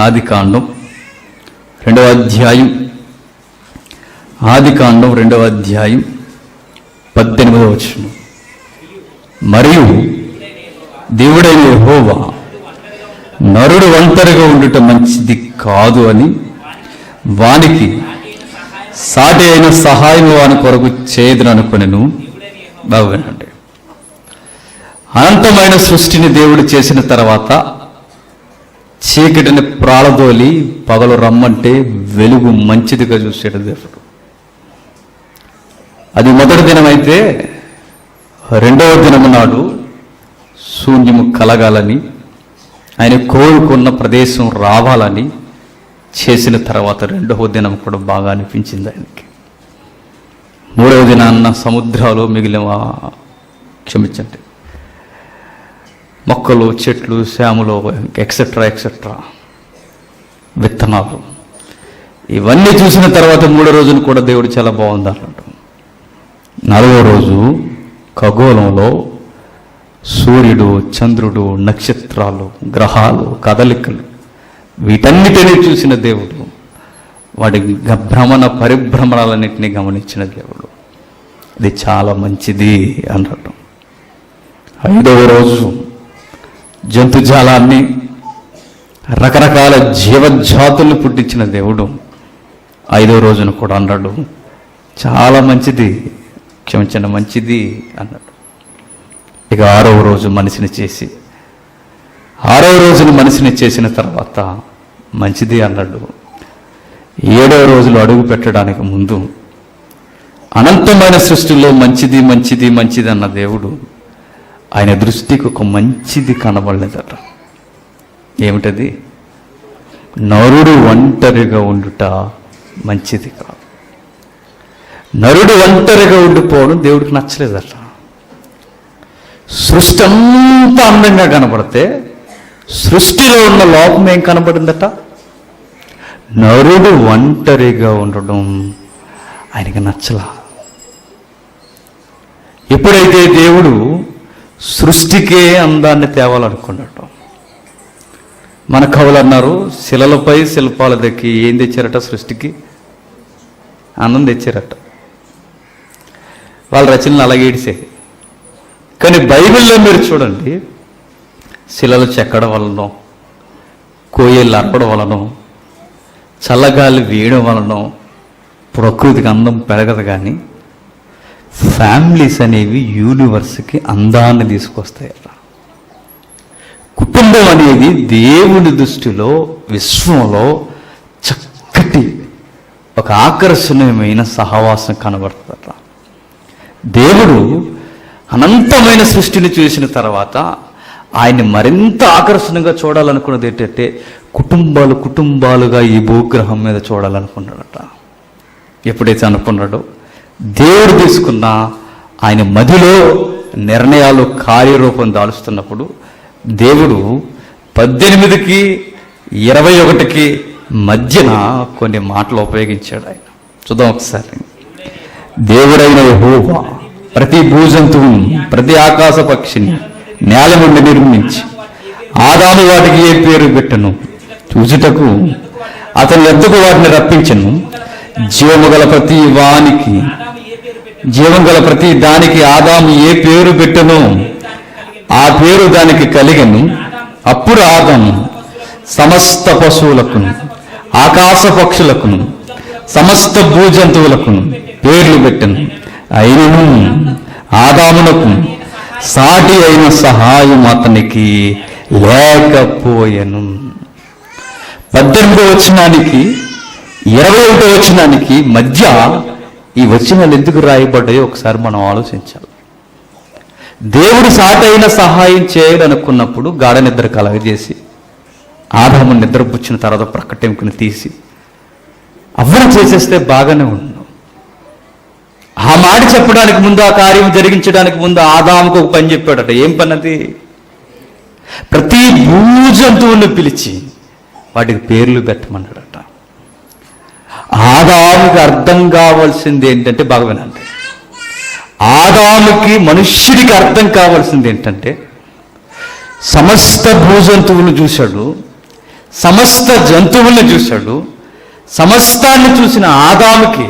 ఆదికాండం 2వ అధ్యాయం 18వ వచనం. మరియు దేవుడైన యెహోవా నరుడు ఒంటరిగా ఉండుట మంచిది కాదు అని వానికి సాటి అయిన సహాయం వాని కొరకు చేయదును అనుకొనెను. బాగుందండి. అనంతమైన సృష్టిని దేవుడు చేసిన తర్వాత చీకటిని ప్రాళదోలి పగలు రమ్మంటే వెలుగు మంచిదిగా చూసాడు దేవుడు. అది మొదటి దినమైతే 2వ దినము నాడు శూన్యము కలగాలని, ఆయన కోరుకున్న ప్రదేశం రావాలని చేసిన తర్వాత 2వ దినం కూడా బాగా అనిపించింది ఆయనకి. 3వ దినాన్న సముద్రాలు మిగిలిన క్షమించండి మొక్కలు, చెట్లు, శ్యాములు, ఎక్సెట్రా విత్తనాలు ఇవన్నీ చూసిన తర్వాత 3వ రోజున కూడా దేవుడు చాలా బాగుంది అన్నట్టు. 4వ రోజు ఖగోళంలో సూర్యుడు, చంద్రుడు, నక్షత్రాలు, గ్రహాలు, కదలికలు వీటన్నిటినీ చూసిన దేవుడు వాడి భ్రమణ పరిభ్రమణాలన్నింటినీ గమనించిన దేవుడు. ఇది చాలా మంచిది అన్నట్టు. 5వ రోజు జంతుజాలాన్ని, రకరకాల జీవజాతుల్ని పుట్టించిన దేవుడు 5వ రోజున కూడా అన్నాడు చాలా మంచిది, క్షమించండి మంచిది అన్నాడు. ఇక 6వ రోజు మనిషిని చేసి 6వ రోజున మనిషిని చేసిన తర్వాత మంచిది అన్నాడు. 7వ రోజులో అడుగు పెట్టడానికి ముందు అనంతమైన సృష్టిలో మంచిది మంచిది మంచిది అన్న దేవుడు ఆయన దృష్టికి ఒక మంచిది కనబడలేదట. ఏమిటది? నరుడు ఒంటరిగా ఉండుట మంచిది కాదు. నరుడు ఒంటరిగా ఉండిపోవడం దేవుడికి నచ్చలేదట. సృష్టి అంతా అందంగా కనబడితే సృష్టిలో ఉన్న లోపం ఏం కనబడిందట? నరుడు ఒంటరిగా ఉండడం ఆయనకి నచ్చలా. ఎప్పుడైతే దేవుడు సృష్టికే అందాన్ని తేవాలనుకున్నాడు, మన కవులు అన్నారు శిలలపై శిల్పాలు దక్కి ఏం తెచ్చారట? సృష్టికి అందం తెచ్చారట. వాళ్ళ రచనలు అలాగే ఏడిసేది. కానీ బైబిల్లో మీరు చూడండి, శిలలు చెక్కడం వలన, కోయలు అర్పడం వలన, చల్లగాలి వేయడం వలన ప్రకృతికి అందం పెరగదు. కానీ ఫ్యామిలీస్ అనేవి యూనివర్స్కి అందాన్ని తీసుకొస్తాయట. కుటుంబం అనేది దేవుని దృష్టిలో విశ్వంలో చక్కటి ఒక ఆకర్షణీయమైన సహవాసం కనబడుతుందట. దేవుడు అనంతమైన సృష్టిని చూసిన తర్వాత ఆయన్ని మరింత ఆకర్షణగా చూడాలనుకున్నది ఏంటంటే కుటుంబాలు కుటుంబాలుగా ఈ భూగ్రహం మీద చూడాలనుకున్నాడట. ఎప్పుడైతే అనుకున్నాడో దేవుడు తీసుకున్న ఆయన మదిలో నిర్ణయాలు కార్యరూపం దాలుస్తున్నప్పుడు దేవుడు 18కి 21కి మధ్యన కొన్ని మాటలు ఉపయోగించాడు. ఆయన చూద్దాం ఒకసారి. దేవుడైన యెహోవా ప్రతి భూజంతువును, ప్రతి ఆకాశ పక్షిని నేల నుండి నిర్మించి ఆదాము వాటికి ఏ పేరు పెట్టను చూచుటకు అతని ఎద్దుకు వాటిని రప్పించను. జీవం గల ప్రతి దానికి ఆదాము ఏ పేరు పెట్టను ఆ పేరు దానికి కలిగను. అప్పుడు ఆదాము సమస్త పశువులకును, ఆకాశ పక్షులకును, సమస్త భూజంతువులకును పేర్లు పెట్టను. అయినను ఆదామునకు సాటి అయిన సహాయం అతనికి లేకపోయెను. 18వ వచనానికి 21వ వచనానికి మధ్య ఈ వచనాలు ఎందుకు రాయబడ్డాయో ఒకసారి మనం ఆలోచించాలి. దేవుడు సాటైన సహాయం చేయాలనుకున్నప్పుడు గాఢ నిద్ర కలగజేసి ఆదాము నిద్రపుచ్చిన తర్వాత ప్రక్కటెంకుని తీసి అవ్వను చేసేస్తే బాగానే ఉండు. ఆ మాట చెప్పడానికి ముందు, ఆ కార్యం జరిగించడానికి ముందు ఆదాముకు ఒక పని చెప్పాడట. ఏం పని అది? ప్రతి భూజంతువులను పిలిచి వాటికి పేర్లు పెట్టమన్నాడట. ఆదాముకి అర్థం కావాల్సింది ఏంటంటే, బాగా వినండి, ఆదాముకి మనుష్యుడికి అర్థం కావాల్సింది ఏంటంటే సమస్త భూజంతువులు చూశాడు, సమస్త జంతువుల్ని చూశాడు. సమస్తాన్ని చూసిన ఆదాముకి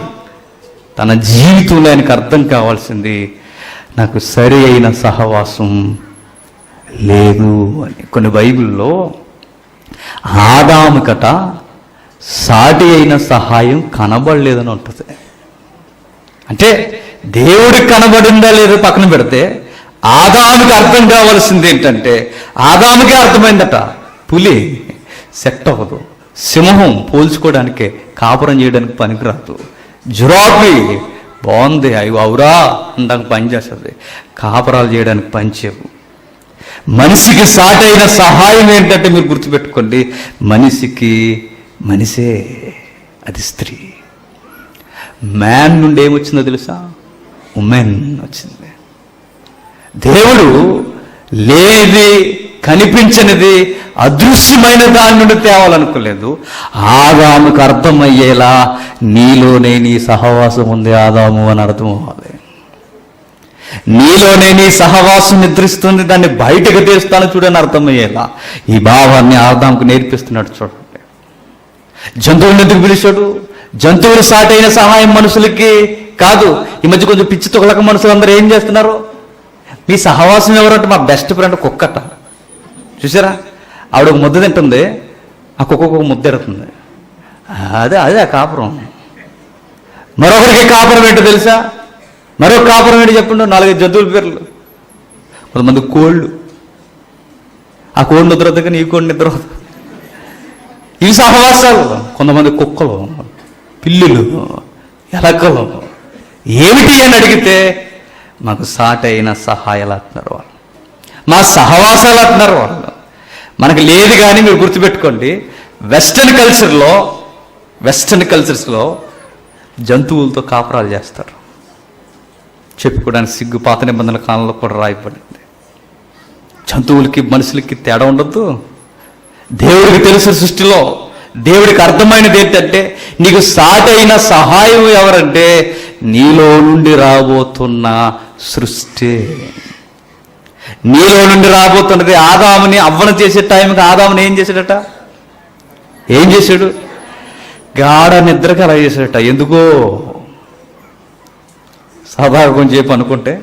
తన జీవితంలో ఆయనకు అర్థం కావాల్సింది, నాకు సరి అయిన సహవాసం లేదు అని. కొన్ని బైబిల్లో ఆదాముకట సాటి అయిన సహాయం కనబడలేదని ఉంటుంది. అంటే దేవుడికి కనబడిందా లేదో పక్కన పెడితే ఆదాముకి అర్థం కావాల్సింది ఏంటంటే, ఆదాముకే అర్థమైందట, పులి సెట్ అవ్వదు, సింహం పోల్చుకోవడానికే కాపురం చేయడానికి పనికిరాదు, జిరాఫీ బాగుంది అవి అవురా అనడానికి పనిచేస్తుంది, కాపురాలు చేయడానికి పనిచేయవు. మనిషికి సాటైన సహాయం ఏంటంటే మీరు గుర్తుపెట్టుకోండి, మనిషే, అది స్త్రీ. మ్యాన్ నుండి ఏమొచ్చిందో తెలుసా? ఉమెన్ వచ్చింది. దేవుడు లేనిది, కనిపించనిది, అదృశ్యమైన దాని నుండి తేవాలనుకోలేదు. ఆదాముకు అర్థమయ్యేలా నీలోనే నీ సహవాసం ఉంది ఆదాము అని అర్థం అవ్వాలి. నీలోనే నీ సహవాసం నిద్రిస్తుంది, దాన్ని బయటకు తీస్తాను చూడని అర్థమయ్యేలా ఈ భావాన్ని ఆదాముకు నేర్పిస్తున్నాడు. చూడండి, జంతువులను ఎందుకు పిలిచాడు? జంతువులు సాటైన సహాయం మనుషులకి కాదు. ఈ మధ్య కొంచెం పిచ్చి తొగలక మనుషులు అందరూ ఏం చేస్తున్నారు, మీ సహవాసం ఎవరంటే మా బెస్ట్ ఫ్రెండ్ కుక్కట. చూసారా, ఆవిడ ఒక ముద్ద తింటుంది, ఆ కుక్కకు ఒక ముద్ద ఎడుతుంది, అదే కాపురం. మరొకరికి కాపురం ఏంటో తెలుసా? మరొక కాపురం ఏంటి చెప్పండి? 4-5 జంతువుల పేర్లు. కొంతమంది కోళ్ళు, ఆ కోడి నిద్ర వద్ద కానీ ఈ కోడి నిద్ర వద్దు, ఇవి సహవాసాలు. కొంతమంది కుక్కలు, పిల్లులు, ఎలకలు. ఏమిటి అని అడిగితే మాకు సాటైన సహాయాలు అంటున్నారు వాళ్ళు, మా సహవాసాలు అంటున్నారు వాళ్ళు. మనకు లేదు. కానీ మీరు గుర్తుపెట్టుకోండి, వెస్టర్న్ కల్చర్స్లో జంతువులతో కాపురాలు చేస్తారు. చెప్పుకోవడానికి సిగ్గు. పాత నిబంధనల కాలంలో కూడా రాయబడింది. జంతువులకి మనుషులకి తేడా ఉండద్దు. దేవుడికి తెలుసు సృష్టిలో, దేవుడికి అర్థమైనది ఏంటంటే, నీకు సాటైన సహాయం ఎవరంటే నీలో నుండి రాబోతున్న సృష్టి. నీలో నుండి రాబోతున్నది. ఆదాముని అవ్వన చేసే టైంకి ఆదాముని ఏం చేశాడట? ఏం చేశాడు? గాఢ నిద్రకి అలా చేశాడట. ఎందుకో సరదాగా కొంచెం చెప్పి అనుకుంటే,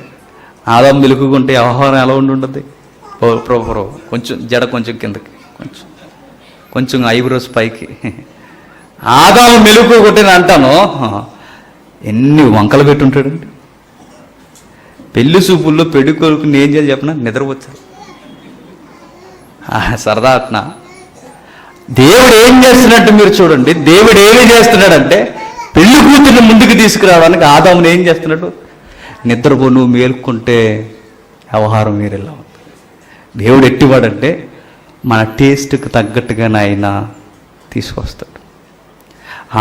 ఆదాము మెలుకుంటే వ్యవహారం ఎలా ఉండి ఉంటుంది? కొంచెం జడ కొంచెం కిందకి, కొంచెం ఐబ్రోస్ పైకి. ఆదాము మెలుకు కొట్టిన అంటాను, ఎన్ని వంకలు పెట్టుంటాడండి. పెళ్లి చూపుల్లో పెళ్లి కొడుకుని ఏం చేయాలి చెప్పిన? నిద్రపోచ్చారు. సరదా అట్నా. దేవుడు ఏం చేస్తున్నట్టు మీరు చూడండి. దేవుడు ఏమి చేస్తున్నాడంటే, పెళ్లి కూతుర్ని ముందుకు తీసుకురావడానికి ఆదాముని ఏం చేస్తున్నాడు? నిద్రపో, నువ్వు మేలుకుంటే వ్యవహారం మీరెలా ఉంది. దేవుడు ఎట్టివాడంటే మన టేస్ట్కి తగ్గట్టుగానే ఆయన తీసుకొస్తాడు.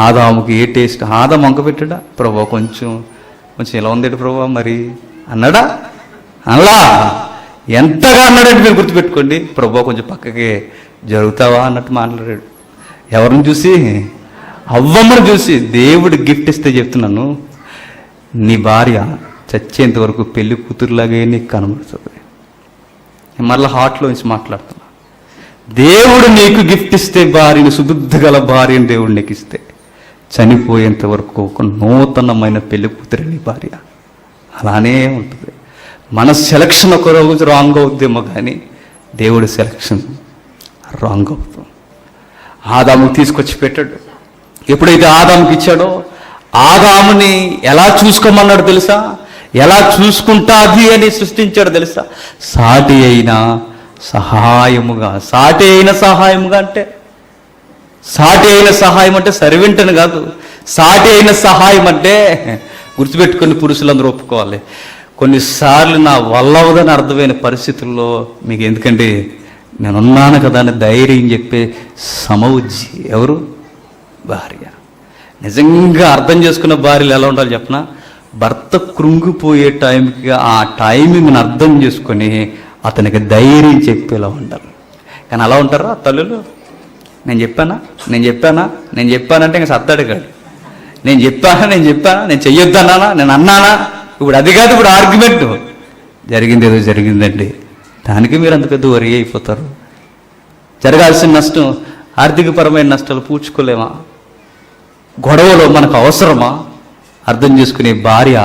ఆదాముకి ఏ టేస్ట్? ఆదాము వంక పెట్టాడా? ప్రభా కొంచెం ఇలా ఉందేటి ప్రభా మరి అన్నాడా? అలా ఎంతగా అన్నాడంటే మీరు గుర్తుపెట్టుకోండి, ప్రభా కొంచెం పక్కకి జరుగుతావా అన్నట్టు మాట్లాడాడు. ఎవరిని చూసి? అవ్వమ్మను చూసి. దేవుడు గిఫ్ట్ ఇస్తే చెప్తున్నాను, నీ భార్య చచ్చేంత వరకు పెళ్లి కూతురులాగే నీకు కనబడుతుంది. మళ్ళీ హార్ట్లోంచి మాట్లాడుతున్నా. దేవుడు నీకు గిఫ్ట్ ఇస్తే, భార్యను సుబుద్ధి గల భార్యను దేవుడు నీకు ఇస్తే, చనిపోయేంత వరకు ఒక నూతనమైన పెళ్లి కూతురు నీ భార్య. అలానే ఉంటుంది. మన సెలక్షన్ ఒక రోజు రాంగ్ అవుద్దేమో కానీ దేవుడి సెలక్షన్ రాంగ్ అవుతుంది. ఆదాముకి తీసుకొచ్చి పెట్టాడు. ఎప్పుడైతే ఆదాముకి ఇచ్చాడో, ఆదాముని ఎలా చూసుకోమన్నాడు తెలుసా? ఎలా చూసుకుంటాది అని సృష్టించాడు తెలుసా? సాటి అయిన సహాయముగా. సాటి అయిన సహాయముగా అంటే, సాటి అయిన సహాయం అంటే సర్వెంట్ని కాదు. సాటి అయిన సహాయం అంటే గుర్తుపెట్టుకుని పురుషులందరూ ఒప్పుకోవాలి. కొన్నిసార్లు నా వల్లవదని అర్థమైన పరిస్థితుల్లో మీకు ఎందుకంటే నేనున్నాను కదా అని ధైర్యం చెప్పే సమవుజ్జి ఎవరు? భార్య. నిజంగా అర్థం చేసుకున్న భార్యలు ఎలా ఉండాలి చెప్పనా? భర్త కృంగిపోయే టైంకి ఆ టైమింగ్ని అర్థం చేసుకొని అతనికి ధైర్యం చెప్పేలా ఉండాలి. కానీ అలా ఉంటారా తల్లులు? నేను చెప్పానంటే ఇంకా సత్తాడు కాదు. నేను చెప్పానా నేను చెయ్యొద్దన్నానా, నేను అన్నానా? ఇప్పుడు అది కాదు, ఇప్పుడు ఆర్గ్యుమెంట్. జరిగింది ఏదో జరిగిందండి, దానికి మీరు అంత పెద్ద వరి అయిపోతారు. జరగాల్సిన నష్టం ఆర్థికపరమైన నష్టాలు పూడ్చుకోలేమా? గొడవలో మనకు అవసరమా? అర్థం చేసుకునే భార్య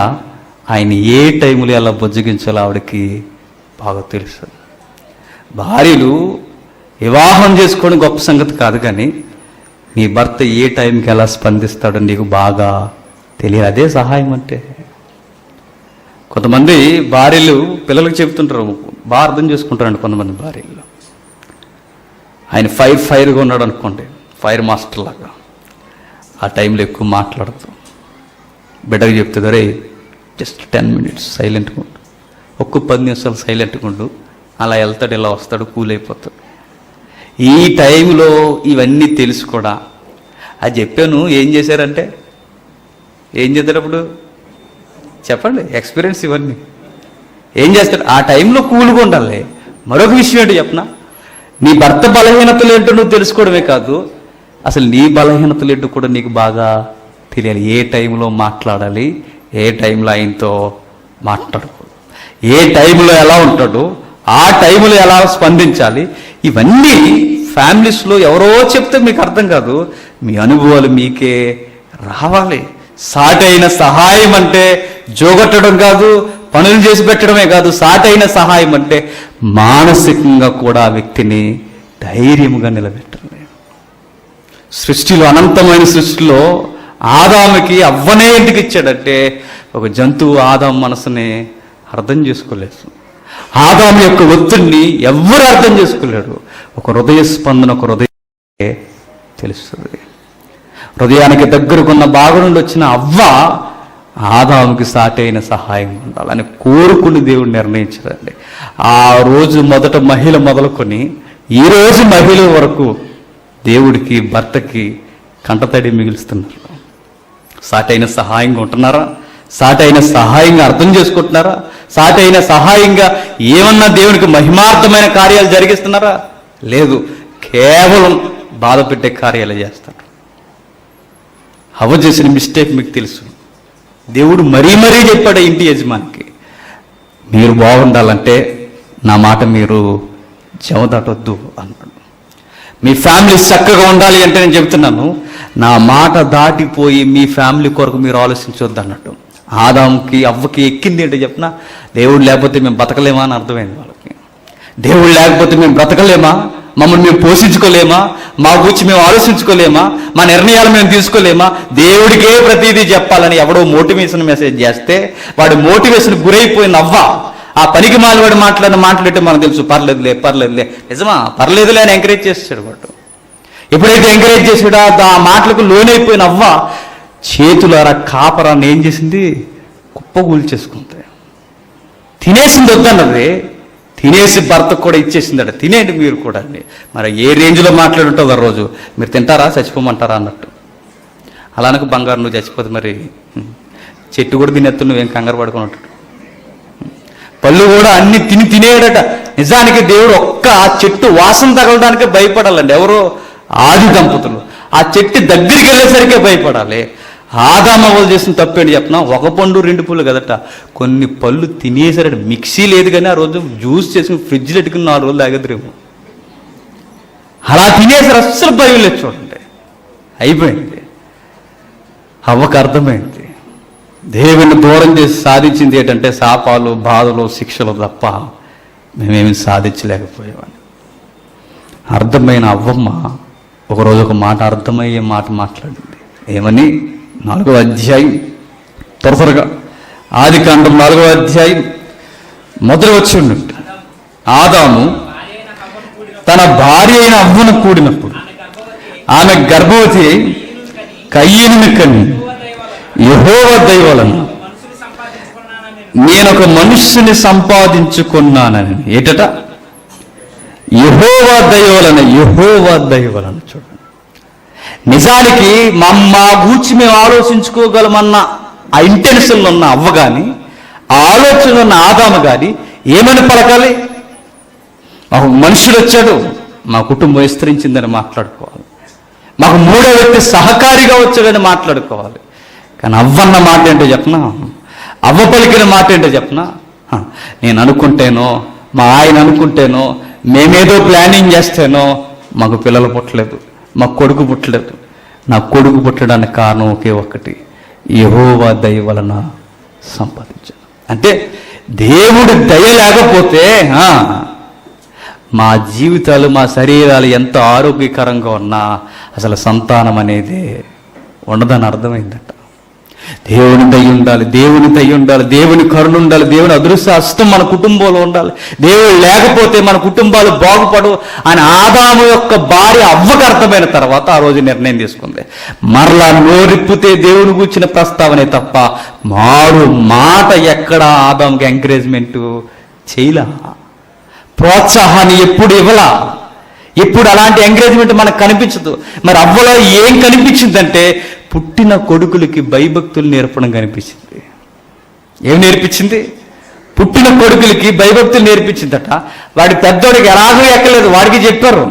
ఆయన ఏ టైంలో ఎలా బుజ్జగించాలో ఆవిడకి బాగా తెలుసు. భార్యలు వివాహం చేసుకోవడం గొప్ప సంగతి కాదు, కానీ నీ భర్త ఏ టైంకి ఎలా స్పందిస్తాడో నీకు బాగా తెలియదు. అదే సహాయం అంటే. కొంతమంది భార్యలు పిల్లలకు చెప్తుంటారు, బాగా అర్థం చేసుకుంటారండి కొంతమంది భార్యలు. ఆయన ఫైర్గా ఉన్నాడు అనుకోండి, ఫైర్ మాస్టర్ లాగా, ఆ టైంలో ఎక్కువ మాట్లాడదు. బిడ్డకు చెప్తుంది, రే జస్ట్ 10 minutes సైలెంట్గా ఉండు, ఒక్క 10 నిమిషాలు సైలెంట్గా ఉండు, అలా వెళ్తాడు, ఇలా వస్తాడు, కూల్ అయిపోతాడు. ఈ టైంలో ఇవన్నీ తెలుసు కూడా. అది చెప్పాను, ఏం చేశారంటే ఏం చేస్తారు అప్పుడు చెప్పండి, ఎక్స్పీరియన్స్ ఇవన్నీ ఏం చేస్తారు? ఆ టైంలో కూల్గా ఉండాలి. మరొక విషయం ఏంటో చెప్పనా, నీ భర్త బలహీనతలు ఏంటో నువ్వు తెలుసుకోవడమే కాదు, అసలు నీ బలహీనతలు ఏంటో కూడా నీకు బాగా తెలియాలి. ఏ టైంలో మాట్లాడాలి, ఏ టైంలో ఆయనతో మాట్లాడకూడదు, ఏ టైంలో ఎలా ఉంటాడు, ఆ టైంలో ఎలా స్పందించాలి, ఇవన్నీ ఫ్యామిలీస్లో ఎవరో చెప్తే మీకు అర్థం కాదు, మీ అనుభవాలు మీకే రావాలి. సాటైన సహాయం అంటే జోగొట్టడం కాదు, పనులు చేసి పెట్టడమే కాదు. సాటైన సహాయం అంటే మానసికంగా కూడా ఆ వ్యక్తిని ధైర్యంగా నిలబెట్టాలి. సృష్టిలో, అనంతమైన సృష్టిలో ఆదాముకి అవ్వనే ఎందుకు ఇచ్చాడంటే, ఒక జంతువు ఆదాము మనసుని అర్థం చేసుకోలేదు. ఆదాము యొక్క ఒత్తిడిని ఎవ్వరు అర్థం చేసుకోలేడు. ఒక హృదయ స్పందన, ఒక హృదయ తెలుస్తుంది. హృదయానికి దగ్గరకున్న భాగం నుండి వచ్చిన అవ్వ ఆదాముకి సాటైన సహాయం ఉండాలని కోరుకుని దేవుడు నిర్ణయించాడండి. ఆ రోజు మొదట మహిళ మొదలుకొని ఈ రోజు మహిళ వరకు దేవుడికి, భర్తకి కంటతడి మిగులుస్తున్నారు. సాటైన సహాయంగా ఉంటున్నారా? సాటైన సహాయంగా అర్థం చేసుకుంటున్నారా? సాటైన సహాయంగా ఏమన్నా దేవునికి మహిమార్థమైన కార్యాలు జరిగిస్తున్నారా? లేదు, కేవలం బాధ పెట్టే కార్యాలు చేస్తారు. అవ్వ చేసిన మిస్టేక్ మీకు తెలుసు. దేవుడు మరీ చెప్పాడు ఇంటి యజమానికి, మీరు బాగుండాలంటే నా మాట మీరు చెవదాటొద్దు అన్నాడు. మీ ఫ్యామిలీ చక్కగా ఉండాలి అంటే నేను చెప్తున్నాను, నా మాట దాటిపోయి మీ ఫ్యామిలీ కొరకు మీరు ఆలోచించొద్దు అన్నట్టు. ఆదాముకి అవ్వకి ఎక్కింది ఏంటో చెప్పిన, దేవుడు లేకపోతే మేము బతకలేమా అని అర్థమైంది వాళ్ళకి. దేవుడు లేకపోతే మేము బ్రతకలేమా, మమ్మల్ని మేము పోషించుకోలేమా, మా గురించి మేము ఆలోచించుకోలేమా, మా నిర్ణయాలు మేము తీసుకోలేమా, దేవుడికే ప్రతిదీ చెప్పాలని ఎవడో మోటివేషన్ మెసేజ్ చేస్తే వాడు మోటివేషన్ గురైపోయిన అవ్వ ఆ పనికి మాలివాడు మాట్లాడితే మనకు తెలుసు, పర్లేదులే నిజమా, పర్లేదులే అని ఎంకరేజ్ చేస్తాడు వాడు. ఎప్పుడైతే ఎంకరేజ్ చేసాడో ఆ మాటలకు లోనైపోయిన అవ్వ చేతులారా కాపరాన్ని ఏం చేసింది, కుప్పగూల్చేసుకుంది. తినేసింది వద్దన్నది, తినేసి భర్తకు కూడా ఇచ్చేసిందట, తినేయండి మీరు కూడా అండి. మరి ఏ రేంజ్లో మాట్లాడుంటుందో ఆ రోజు, మీరు తింటారా చచ్చిపోమంటారా అన్నట్టు. అలానకు బంగారు నువ్వు చచ్చిపోతే మరి చెట్టు కూడా తినేత్తు, నువ్వేం కంగారు పడుకుని ఉంటాడు. పళ్ళు కూడా అన్ని తినేయడట. నిజానికి దేవుడు ఒక్క ఆ చెట్టు వాసన తగలడానికే భయపడాలండి. ఎవరో ఆది దంపతులు ఆ చెట్టు దగ్గరికి వెళ్ళేసరికే భయపడాలి. ఆదామవ్వలు చేసిన తప్పేంటి చెప్పినా, ఒక పండు 2 పళ్ళు కదట, కొన్ని పళ్ళు తినేసరట. మిక్సీ లేదు కానీ ఆ రోజు జ్యూస్ చేసుకుని ఫ్రిడ్జ్లో పెట్టుకుని 4 రోజులు తాగదురేమో. అలా తినేసరి అస్సలు భయం లేదు చూడండి. అయిపోయింది. అవ్వకు అర్థమైంది, దేవుని దూరం చేసి సాధించింది ఏంటంటే శాపాలు, బాధలు, శిక్షలు తప్ప మేమేమి సాధించలేకపోయామని. అర్థమైన అవ్వమ్మ ఒకరోజు ఒక మాట, అర్థమయ్యే మాట మాట్లాడింది. ఏమని? 4వ అధ్యాయం త్వరగా ఆదికాండం 4వ అధ్యాయం మొదలు వచ్చి ఉన్నట్టు, ఆదాము తన భార్య అయిన అవ్వను కూడినప్పుడు ఆమె గర్భవతి కయ్యను కని యెహోవా దయ వలన నేనొక మనుష్యుని సంపాదించుకున్నానని. ఏటట? యెహోవా దయ వలన. చూడండి, నిజానికి మా గూర్చి మేము ఆలోచించుకోగలమన్న ఆ ఇంటెన్షన్లో ఉన్న అవ్వ కానీ, ఆ ఆలోచనలో ఉన్న ఆదాము కానీ ఏమని పలకాలి? మాకు మనుషుడు వచ్చాడు, మా కుటుంబం విస్తరించిందని మాట్లాడుకోవాలి. మాకు 3వ వ్యక్తి సహకారిగా వచ్చాడని మాట్లాడుకోవాలి. కానీ అవ్వన్న మాట ఏంటో చెప్పనా, అవ్వ పలికిన మాట ఏంటో చెప్పనా, నేను అనుకుంటేనో, మా ఆయన అనుకుంటేనో, మేమేదో ప్లానింగ్ చేస్తేనో మాకు పిల్లలు పుట్టలేదు. మా కొడుకు పుట్టలేదు. నా కొడుకు పుట్టడానికి కారణం ఒకే ఒక్కటి, యెహోవా దయ వలన సంపాదించాను. అంటే దేవుడి దయ లేకపోతే మా జీవితాలు, మా శరీరాలు ఎంత ఆరోగ్యకరంగా ఉన్నా అసలు సంతానం అనేది ఉండదని అర్థమైందట. దేవుని దయ ఉండాలి, దేవుని దయ ఉండాలి, దేవుని కరుణ ఉండాలి, దేవుని అదృశ్య హస్తం మన కుటుంబంలో ఉండాలి. దేవుడు లేకపోతే మన కుటుంబాలు బాగుపడవు అని ఆదాము యొక్క భార్య అవ్వకు అర్థమైన తర్వాత ఆ రోజు నిర్ణయం తీసుకుంది. మరలా నోరిప్పితే దేవుని కూర్చిన ప్రస్తావనే తప్ప మారు మాట ఎక్కడ ఆదాముకి ఎంకరేజ్మెంట్ చేయలా, ప్రోత్సాహాన్ని ఎప్పుడు ఇవ్వలా. ఇప్పుడు అలాంటి ఎంకరేజ్మెంట్ మనకు కనిపించదు. మరి అవ్వలో ఏం కనిపించిందంటే పుట్టిన కొడుకులకి భయభక్తులు నేర్పడం కనిపించింది. ఏం నేర్పించింది? పుట్టిన కొడుకులకి భయభక్తులు నేర్పించిందట. వాడి పెద్దోడికి ఎలాగో ఎక్కలేదు, వాడికి చెప్పారు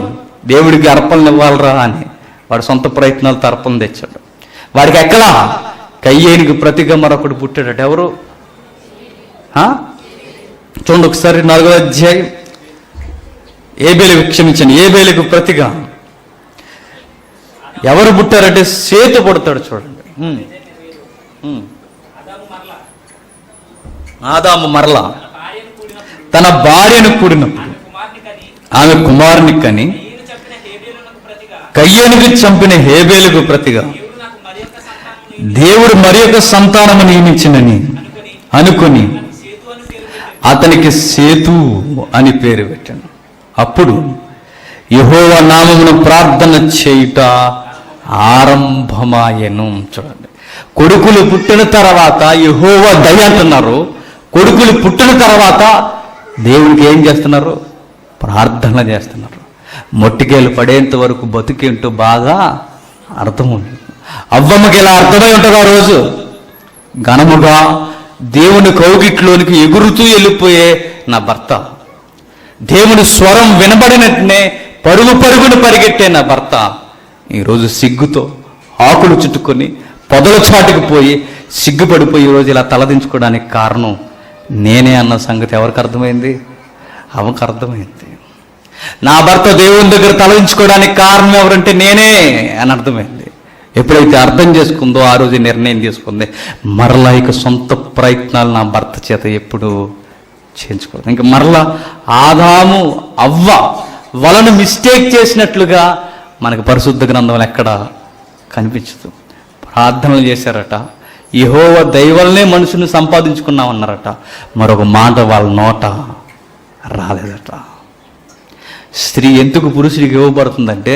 దేవుడికి అర్పణలు ఇవ్వాలరా అని. వాడు సొంత ప్రయత్నాలతో అర్పణ తెచ్చాడు. వాడికి ఎక్కడా కయ్యేనికి ప్రతిగా మరొకడు పుట్టాడట. ఎవరు? చూడండి ఒకసారి 4వ అధ్యాయం. ఏబేలుకు ప్రతిగా ఎవరు పుట్టారంటే సేతు పుడతాడు. చూడండి, ఆదాము మరలా తన భార్యను కూడినప్పుడు ఆమె కుమారుని కని కయ్యేనుకు చంపిన హేబేలుకు ప్రతిగా దేవుడు మరి యొక్క సంతానము నియమించినని అనుకుని అతనికి సేతు అని పేరు పెట్టాను. అప్పుడు యెహోవా నామమును ప్రార్థన చేయుట ఆరంభమాయెను. చూడండి, కొడుకులు పుట్టిన తర్వాత యెహోవా దయ అంటున్నారు. కొడుకులు పుట్టిన తర్వాత దేవునికి ఏం చేస్తున్నారు? ప్రార్థన చేస్తున్నారు. మొట్టికేలు పడేంత వరకు బతుకేంటో బాగా అర్థం ఉంది. అవ్వమ్మకి ఇలా అర్థమై ఉంటుంది. ఆ రోజు ఘనముగా దేవుని కౌగిట్లోనికి ఎగురుతూ వెళ్ళిపోయే నా భర్త, దేవుని స్వరం వినబడినట్టునే పరుగు పరుగును పరిగెట్టే నా భర్త ఈరోజు సిగ్గుతో ఆకులు చుట్టుకొని పొదల చాటుకు పోయి సిగ్గుపడిపోయి ఈరోజు ఇలా తలదించుకోవడానికి కారణం నేనే అన్న సంగతి ఎవరికి అర్థమైంది? అవకు అర్థమైంది. నా భర్త దేవుని దగ్గర తలదించుకోవడానికి కారణం ఎవరంటే నేనే అని అర్థమైంది. ఎప్పుడైతే అర్థం చేసుకుందో ఆ రోజు నిర్ణయం తీసుకుంది, మరలా ఇక సొంత ప్రయత్నాలు నా భర్త చేత ఎప్పుడు చేయించుకోవద్దు. ఇంకా మరలా ఆదాము అవ్వ వలను మిస్టేక్ చేసినట్లుగా మనకు పరిశుద్ధ గ్రంథంలో ఎక్కడ కనిపించదు. ప్రార్థనలు చేశారట, యెహోవా దయవల్లనే మనుషుని సంపాదించుకున్నామన్నారట. మరొక మాట వాళ్ళ నోట రాలేదట. స్త్రీ ఎందుకు పురుషుడికి ఇవ్వబడుతుందంటే,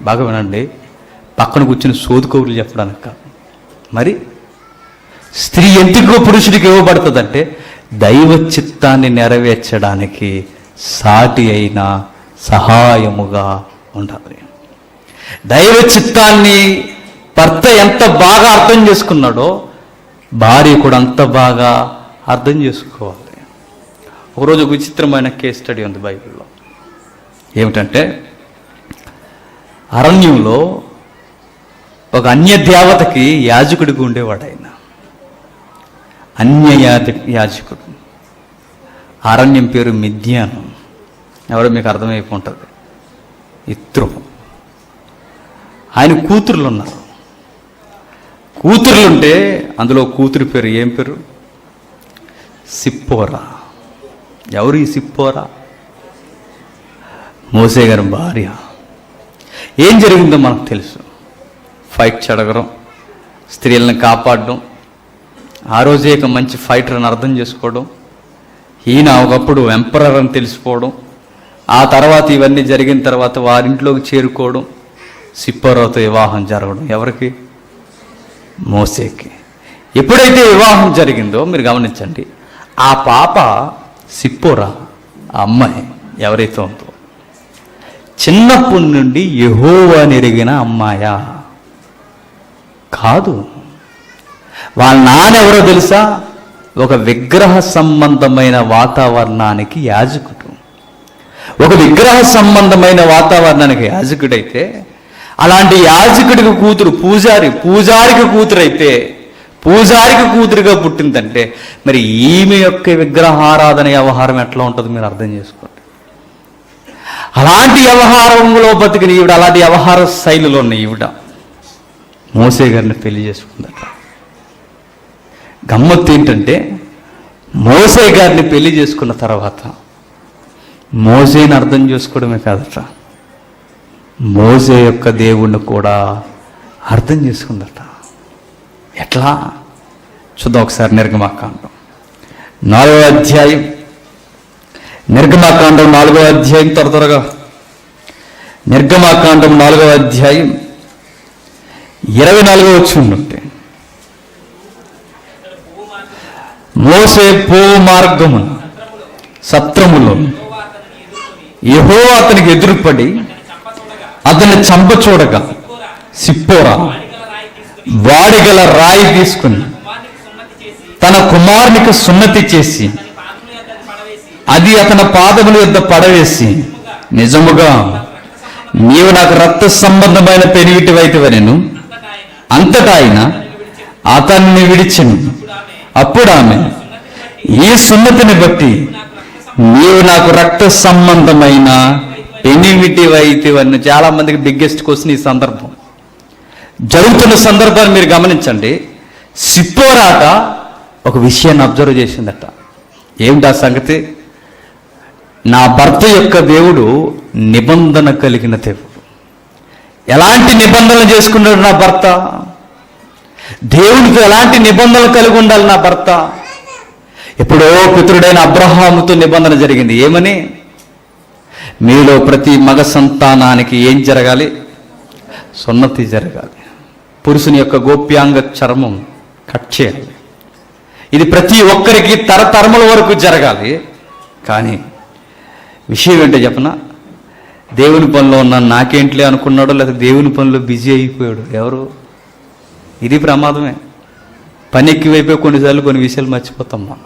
బాగా వినండి, పక్కన కూర్చుని సోదుకోవులు చెప్పడానికి కాదు. మరి స్త్రీ ఎందుకు పురుషుడికి ఇవ్వబడుతుందంటే దైవ చిత్తాన్ని నెరవేర్చడానికి సాటి అయిన సహాయముగా ఉండాలి. దైవ చిత్తాన్ని భర్త ఎంత బాగా అర్థం చేసుకున్నాడో భార్య కూడా అంత బాగా అర్థం చేసుకోవాలి. ఒకరోజు ఒక విచిత్రమైన కేస్ స్టడీ ఉంది బైబిల్లో. ఏమిటంటే, అరణ్యంలో ఒక అన్య దేవతకి యాజకుడికి ఉండేవాడు. ఆయన అన్య యాజకుడు. అరణ్యం పేరు మిద్యాను. ఎవరో మీకు అర్థమైపోతుంది, ఇత్రో. ఆయన కూతుర్లు ఉన్నారు. కూతుర్లుంటే అందులో కూతురి పేరు ఏం పేరు? సిప్పోరా. ఎవరు ఈ సిప్పోరా? మోసే గారి భార్య. ఏం జరిగిందో మనకు తెలుసు. ఫైట్ చెడగడం, స్త్రీలను కాపాడడం, ఆ రోజే ఒక మంచి ఫైటర్ అని అర్థం చేసుకోవడం, ఈయన ఒకప్పుడు ఎంపరర్ అని తెలిసిపోవడం, ఆ తర్వాత ఇవన్నీ జరిగిన తర్వాత వారింట్లోకి చేరుకోవడం, సిప్పోరాతో వివాహం జరగడం. ఎవరికి? మోసేకి. ఎప్పుడైతే వివాహం జరిగిందో మీరు గమనించండి, ఆ పాప సిప్పోరా, ఆ అమ్మాయి ఎవరైతే ఉందో చిన్నప్పటి నుండి యెహోవాని ఎరిగిన అమ్మాయా? కాదు. వాళ్ళ నాన్న ఎవరో తెలుసా? ఒక విగ్రహ సంబంధమైన వాతావరణానికి యాజకుడు. ఒక విగ్రహ సంబంధమైన వాతావరణానికి యాజకుడైతే, అలాంటి యాజకుడికి కూతురు పూజారికి కూతురు అయితే, పూజారికి కూతురుగా పుట్టిందంటే మరి ఈమె యొక్క విగ్రహారాధన వ్యవహారం ఎట్లా ఉంటుందో మీరు అర్థం చేసుకోండి. అలాంటి వ్యవహారంలో బతికిన ఈవిడ, అలాంటి వ్యవహార శైలిలో ఉన్న ఈవిడ మోసే గారిని పెళ్లి చేసుకుందట. గమ్మత్తు ఏంటంటే మోసే గారిని పెళ్లి చేసుకున్న తర్వాత మోసేని అర్థం చేసుకోవడమే కాదట, మోసే యొక్క దేవుణ్ణి కూడా అర్థం చేసుకుందట. ఎట్లా చూద్దాం ఒకసారి. నిర్గమాకాండం 4వ అధ్యాయం, నిర్గమాకాండం 4వ అధ్యాయం, త్వరగా నిర్గమాకాండం 4వ అధ్యాయం 24వ వచనం ఉంటే, మోసే పో మార్గమున సత్రములో యెహోవా అతనికి ఎదురుపడి అతన్ని చంప చూడగా సిప్పోరా వాడిగల రాయి తీసుకుని తన కుమారునికి సున్నతి చేసి అది అతని పాదముల యొద్ద పడవేసి, నిజముగా నీవు నాకు రక్త సంబంధమైన పెనివిటివైతివనెను. అంతటా ఆయన అతన్ని విడిచెను. అప్పుడు ఆమె, ఈ సున్నతిని బట్టి నీవు నాకు రక్త సంబంధమైన పెనివిటివైతివని. చాలా మందికి బిగ్గెస్ట్ క్వశ్చన్ ఈ సందర్భం. జరుగుతున్న సందర్భాన్ని మీరు గమనించండి. సిప్పోరాట ఒక విషయాన్ని అబ్జర్వ్ చేసిందట. ఏమిటా సంగతి? నా భర్త యొక్క దేవుడు నిబంధన కలిగిన దేవుడు. ఎలాంటి నిబంధనలు చేసుకున్నాడు నా భర్త? దేవుడితో ఎలాంటి నిబంధనలు కలిగి ఉండాలి నా భర్త? ఎప్పుడో పితరుడైన అబ్రహాముతో నిబంధన జరిగింది. ఏమని? మీలో ప్రతి మగ సంతానానికి ఏం జరగాలి? సున్నతి జరగాలి. పురుషుని యొక్క గోప్యాంగ చర్మం కట్ చేయాలి. ఇది ప్రతి ఒక్కరికి తరతరముల వరకు జరగాలి. కానీ విషయం ఏంటో చెప్పనా? దేవుని పనిలో ఉన్న నాకేంట్లే అనుకున్నాడో, లేదా దేవుని పనిలో బిజీ అయిపోయాడు. ఎవరు? ఇది ప్రమాదమే. పని ఎక్కువైపోయి కొన్నిసార్లు కొన్ని విషయాలు మర్చిపోతాం మనం.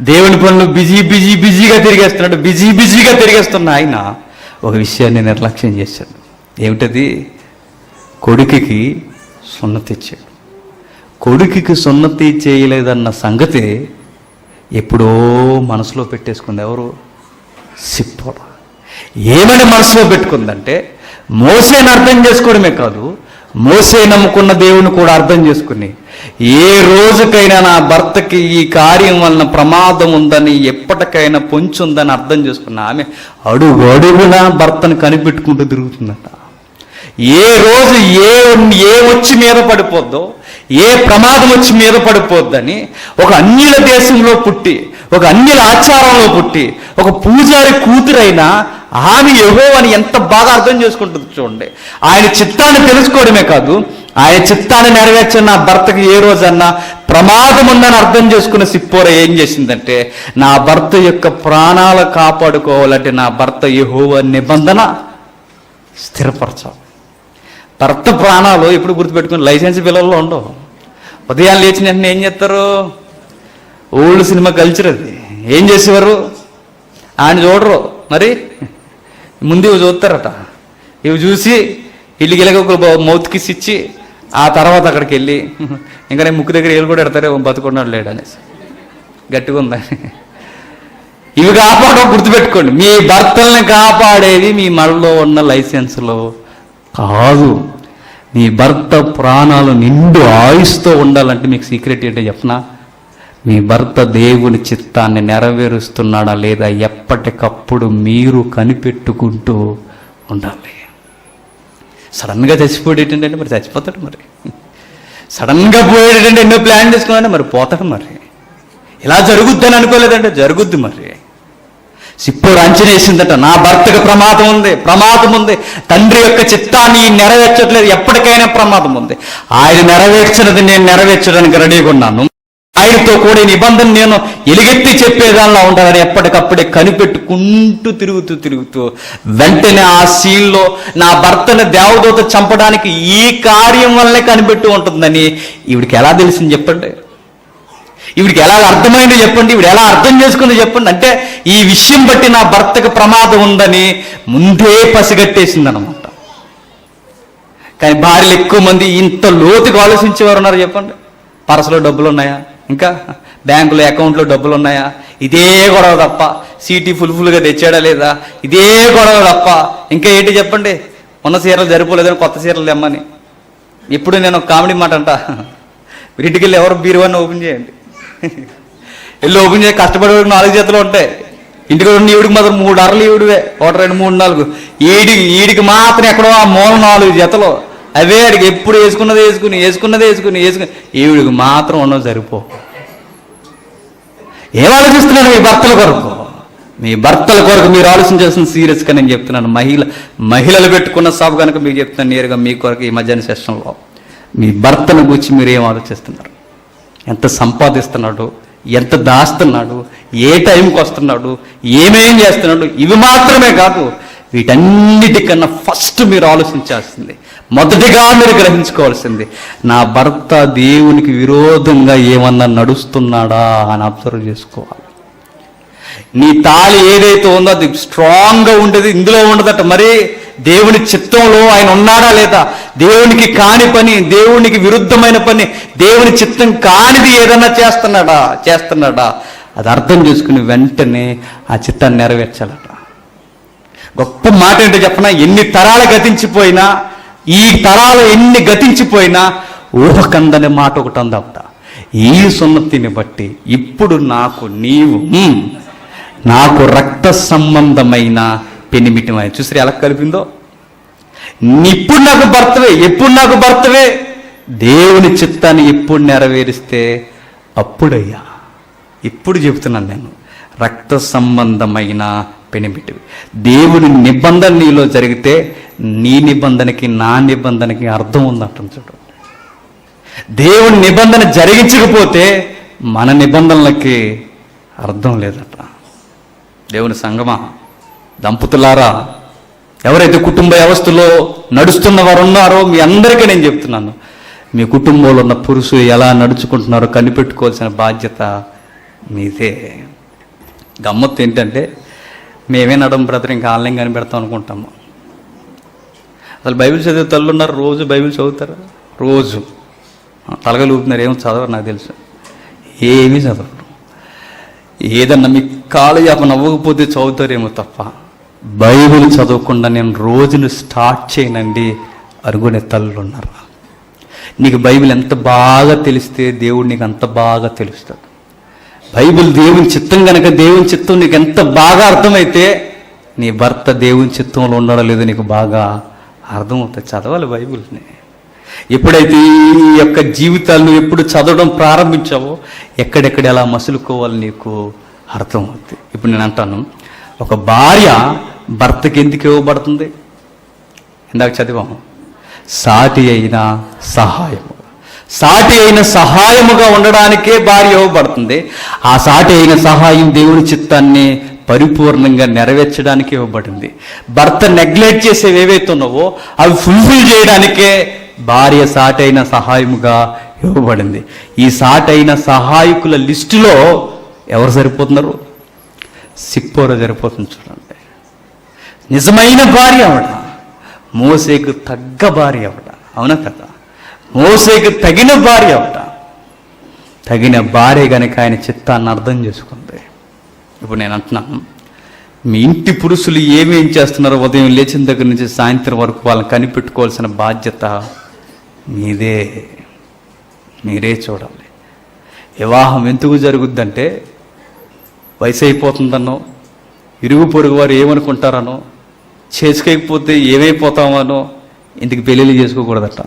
దేవుని పనులు బిజీగా తిరిగేస్తున్నాడు. బిజీగా తిరిగేస్తున్న ఆయన ఒక విషయాన్ని నిర్లక్ష్యం చేశాడు. ఏమిటది? కొడుకుకి సున్నతి ఇచ్చాడు. కొడుకుకి సున్నతి చేయలేదన్న సంగతి ఎప్పుడో మనసులో పెట్టేసుకుంది. ఎవరు? సిప్పోరా. ఏమని మనసులో పెట్టుకుందంటే, మోసేని అర్థం చేసుకోవడమే కాదు, మోసే నమ్ముకున్న దేవుని కూడా అర్థం చేసుకుని, ఏ రోజుకైనా నా భర్తకి ఈ కార్యం వలన ప్రమాదం ఉందని, ఎప్పటికైనా పొంచుందని అర్థం చేసుకున్న ఆమె అడుగు అడుగునా భర్తను కనిపెట్టుకుంటూ తిరుగుతుందట. ఏ రోజు ఏ వచ్చి మీద పడిపోద్దో, ఏ ప్రమాదం వచ్చి మీద పడిపోద్దని ఒక అన్యుల దేశంలో పుట్టి, ఒక అన్యుల ఆచారంలో పుట్టి, ఒక పూజారి కూతురైనా ఆమె యెహోవాని ఎంత బాగా అర్థం చేసుకుంటుంది చూడండి. ఆయన చిత్తాన్ని తెలుసుకోవడమే కాదు, ఆయన చిత్తాన్ని నెరవేర్చిన నా భర్తకి ఏ రోజన్నా ప్రమాదం ఉందని అర్థం చేసుకున్న సిప్పోరా ఏం చేసిందంటే, నా భర్త యొక్క ప్రాణాలు కాపాడుకోవాలంటే నా భర్త యెహోవా నిబంధన స్థిరపరచాలి. భర్త ప్రాణాలు ఎప్పుడు గుర్తుపెట్టుకుని లైసెన్స్ బిల్లలో ఉండవు. ఉదయం లేచిన వెంటనే ఏం చేస్తారు? ఓల్డ్ సినిమా కల్చర్ అది. ఏం చేసేవారు? ఆయన చూడరు, మరి ముందు ఇవి చూస్తారట. ఇవి చూసి ఇల్లుకి వెళ్ళక ఒక మౌత్ కిస్ ఇచ్చి ఆ తర్వాత అక్కడికి వెళ్ళి ఇంకా నేను ముక్కు దగ్గర ఏళ్ళు కూడా ఎడతారే బతుకున్నాడు లేడు అనేసి గట్టిగా ఉందని. ఇవి కాపాడడం గుర్తుపెట్టుకోండి. మీ భర్తల్ని కాపాడేది మీ మళ్ళలో ఉన్న లైసెన్స్లో కాదు. మీ భర్త ప్రాణాలు నిండు ఆయుస్తో ఉండాలంటే మీకు సీక్రెట్ ఏంటో చెప్పనా? మీ భర్త దేవుని చిత్తాన్ని నెరవేరుస్తున్నాడా లేదా ఎప్పటికప్పుడు మీరు కనిపెట్టుకుంటూ ఉండాలి. సడన్గా చచ్చిపోయేటంటే మరి చచ్చిపోతాడు. మరి సడన్గా పోయేటంటే ఎన్నో ప్లాన్ చేసుకున్నాడంటే మరి పోతాడు. మరి ఇలా జరుగుద్దని అనుకోలేదంటే జరుగుద్ది. మరి సిప్పోరు అంచనా వేసిందట, నా భర్తకు ప్రమాదం ఉంది, తండ్రి యొక్క చిత్తాన్ని నెరవేర్చట్లేదు, ఎప్పటికైనా ప్రమాదం ఉంది. ఆయన నెరవేర్చినది నేను నెరవేర్చడానికి రెడీగా ఉన్నాను. ఆయనతో కూడా నిబంధన నేను ఎలుగెత్తి చెప్పేదానిలా ఉండాలని ఎప్పటికప్పుడే కనిపెట్టుకుంటూ తిరుగుతూ వెంటనే ఆ సీన్లో నా భర్తను దేవదూత చంపడానికి ఈ కార్యం వల్లనే కనిపెట్టు ఉంటుందని ఈవిడికి ఎలా తెలిసింది చెప్పండి? ఈవిడికి ఎలా అర్థమైందో చెప్పండి? ఈవిడ ఎలా అర్థం చేసుకుందో చెప్పండి? అంటే ఈ విషయం బట్టి నా భర్తకు ప్రమాదం ఉందని ముందే పసిగట్టేసింది అనమాట. కానీ భార్యలు ఎక్కువ మంది ఇంత లోతుగా ఆలోచించేవారు ఉన్నారు చెప్పండి. పరసలో డబ్బులు ఉన్నాయా, ఇంకా బ్యాంకులో అకౌంట్లో డబ్బులు ఉన్నాయా, ఇదే గొడవ తప్ప. సీటీ ఫుల్గా తెచ్చాడా లేదా, ఇదే గొడవ తప్ప. ఇంకా ఏంటి చెప్పండి, ఉన్న సీరలు సరిపోలేదని కొత్త సీరలు తెమ్మని. ఇప్పుడు నేను ఒక కామెడీ మాట అంట, ఇంటికి వెళ్ళి ఎవరు బీరువాన్ని ఓపెన్ చేయండి, వెళ్ళి ఓపెన్ చేసి కష్టపడే 4 జతలు ఉంటాయి. ఇంటికి ఈవిడికి మాత్రం 3 అరలు ఈవిడివే, 1 2 3 4. ఈడికి మాత్రం ఎక్కడో ఆ మూల 4 జతలు అవే. అడిగి ఎప్పుడు వేసుకున్నది వేసుకుని ఈవిడికి మాత్రం ఉన్నది సరిపో. ఏం ఆలోచిస్తున్నాడు మీ భర్తల కొరకు? మీ భర్తల కొరకు మీరు ఆలోచించాల్సిన సీరియస్గా నేను చెప్తున్నాను. మహిళలు పెట్టుకున్న సభ కనుక మీకు చెప్తున్నాను నేరుగా మీ కొరకు ఈ మధ్యాహ్న సెషన్లో. మీ భర్తను గురించి మీరు ఏం ఆలోచిస్తున్నారు? ఎంత సంపాదిస్తున్నాడు, ఎంత దాస్తున్నాడు, ఏ టైంకి వస్తున్నాడు, ఏమేం చేస్తున్నాడు, ఇవి మాత్రమే కాదు, వీటన్నిటికన్నా ఫస్ట్ మీరు ఆలోచించాల్సింది, మొదటిగా మీరు గ్రహించుకోవాల్సింది, నా భర్త దేవునికి విరోధంగా ఏమన్నా నడుస్తున్నాడా అని అబ్జర్వ్ చేసుకోవాలి. నీ తాళి ఏదైతే ఉందో అది స్ట్రాంగ్గా ఉండేది, ఇందులో ఉండదట. మరి దేవుని చిత్తంలో ఆయన ఉన్నాడా లేదా? దేవునికి కాని పని, దేవునికి విరుద్ధమైన పని, దేవుని చిత్తం కానిది ఏదన్నా చేస్తున్నాడా అది అర్థం చేసుకుని వెంటనే ఆ చిత్తాన్ని నెరవేర్చాలట. గొప్ప మాట ఏంటో చెప్పనా, ఎన్ని తరాలు గతించిపోయినా, ఈ తరాలు ఎన్ని గతించిపోయినా ఊహకందనే మాట ఒకటి ఉందట, ఈ సున్నతిని బట్టి ఇప్పుడు నాకు రక్త సంబంధమైన పెనిమిటిమై. చూసారు ఎలా కలిపిందో? ఇప్పుడు నాకు భర్తవే, ఎప్పుడు నాకు భర్తవే, దేవుని చిత్తాన్ని ఎప్పుడు నెరవేరిస్తే అప్పుడయ్యా. ఇప్పుడు చెబుతున్నాను నేను, రక్త సంబంధమైన పెనిమిటివి. దేవుని నిబంధన నీలో జరిగితే నీ నిబంధనకి నా నిబంధనకి అర్థం ఉందంటాం. చూడు, దేవుని నిబంధన జరిగించకపోతే మన నిబంధనలకి అర్థం లేదట. దేవుని సంగమా, దంపతులారా, ఎవరైతే కుటుంబ వ్యవస్థలో నడుస్తున్న వారు ఉన్నారో మీ అందరికీ నేను చెప్తున్నాను, మీ కుటుంబంలో ఉన్న పురుషులు ఎలా నడుచుకుంటున్నారో కనిపెట్టుకోవాల్సిన బాధ్యత మీదే. గమ్మత్తు ఏంటంటే, మేమే నడం బ్రదర్ ఇంకా ఆన్లైన్ కనిపెడతాం అనుకుంటాము. అసలు బైబిల్ చదివే తల్లు ఉన్నారు, రోజు బైబిల్ చదువుతారు, రోజు తలగలు ఊపుతున్నారు, ఏమో చదవరు నాకు తెలుసు, ఏమీ చదవరు. ఏదన్నా మీ కాలయాపన నవ్వకపోతే చదువుతారేమో తప్ప బైబిల్ చదవకుండా నేను రోజును స్టార్ట్ చేయనండి అనుకునే తల్లులు ఉన్నారు. నీకు బైబిల్ ఎంత బాగా తెలిస్తే దేవుడు నీకు అంత బాగా తెలుస్తాడు. బైబిల్ దేవుని చిత్తం కనుక, దేవుని చిత్తం నీకు ఎంత బాగా అర్థమైతే నీ భర్త దేవుని చిత్తంలో ఉండడం లేదో నీకు బాగా అర్థమవుతుంది. చదవాలి బైబిల్ని. ఎప్పుడైతే ఈ యొక్క జీవితాలను ఎప్పుడు చదవడం ప్రారంభించావో ఎక్కడెక్కడ ఎలా మసులుకోవాలి నీకు అర్థమవుతుంది. ఇప్పుడు నేను అంటాను, ఒక భార్య భర్తకి ఎందుకు ఇవ్వబడుతుంది? ఇందాక చదివాము, సాటి అయిన సహాయముగా ఉండడానికే భార్య ఇవ్వబడుతుంది. ఆ సాటి అయిన సహాయం దేవుని చిత్తాన్ని పరిపూర్ణంగా నెరవేర్చడానికి ఇవ్వబడింది. భర్త నెగ్లెక్ట్ చేసేవి ఏవైతే ఉన్నావో అవి ఫుల్ఫిల్ చేయడానికే భార్య సాటైన సహాయముగా ఇవ్వబడింది. ఈ సాటైన సహాయకుల లిస్టులో ఎవరు సరిపోతున్నారు? సిప్పోరా సరిపోతుంది. చూడండి, నిజమైన భార్య ఆవిడ, మోసేకు తగ్గ భార్య ఆవిడ. అవునా కదా? మోసేకు తగిన భార్య ఆవిడ. తగిన భార్య కనుక ఆయన చిత్తాన్ని అర్థం చేసుకుంది. ఇప్పుడు నేను అంటున్నాను, మీ ఇంటి పురుషులు ఏమేం చేస్తున్నారో ఉదయం లేచిన దగ్గర నుంచి సాయంత్రం వరకు వాళ్ళని కనిపెట్టుకోవాల్సిన బాధ్యత మీరే చూడాలి. వివాహం ఎందుకు జరుగుద్దంటే వయసు అయిపోతుందనో, ఇరుగు పొరుగు వారు ఏమనుకుంటారనో, చేసుకోకపోతే ఏమైపోతామనో ఇంటికి పెళ్ళిళ్ళు చేసుకోకూడదట.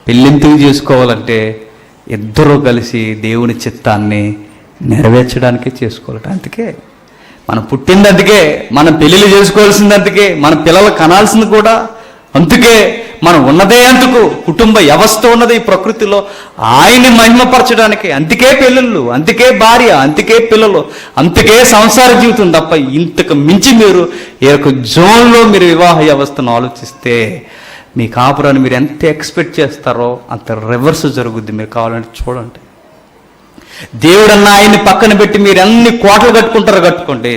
పెళ్ళెందుకు చేసుకోవాలంటే ఇద్దరూ కలిసి దేవుని చిత్తాన్ని నెరవేర్చడానికే చేసుకోవాలట. అందుకే మనం పుట్టింది అందుకే, మనం పెళ్ళిళ్ళు చేసుకోవాల్సింది అందుకే, మన పిల్లలు కనాల్సింది కూడా అందుకే, మనం ఉన్నదే అందుకు. కుటుంబ వ్యవస్థ ఉన్నది ఈ ప్రకృతిలో ఆయన్ని మహిమపరచడానికి. అందుకే పెళ్ళిళ్ళు, అందుకే భార్య, అందుకే పిల్లలు, అందుకే సంసార జీవితం తప్ప ఇంతకు మించి మీరు ఈ యొక్క జోన్లో మీరు వివాహ వ్యవస్థను ఆలోచిస్తే మీ కాపురాన్ని మీరు ఎంత ఎక్స్పెక్ట్ చేస్తారో అంత రివర్స్ జరుగుద్ది. మీరు కావాలంటే చూడండి. దేవుడన్న ఆయన్ని పక్కన పెట్టి మీరు అన్ని కోటలు కట్టుకోండి,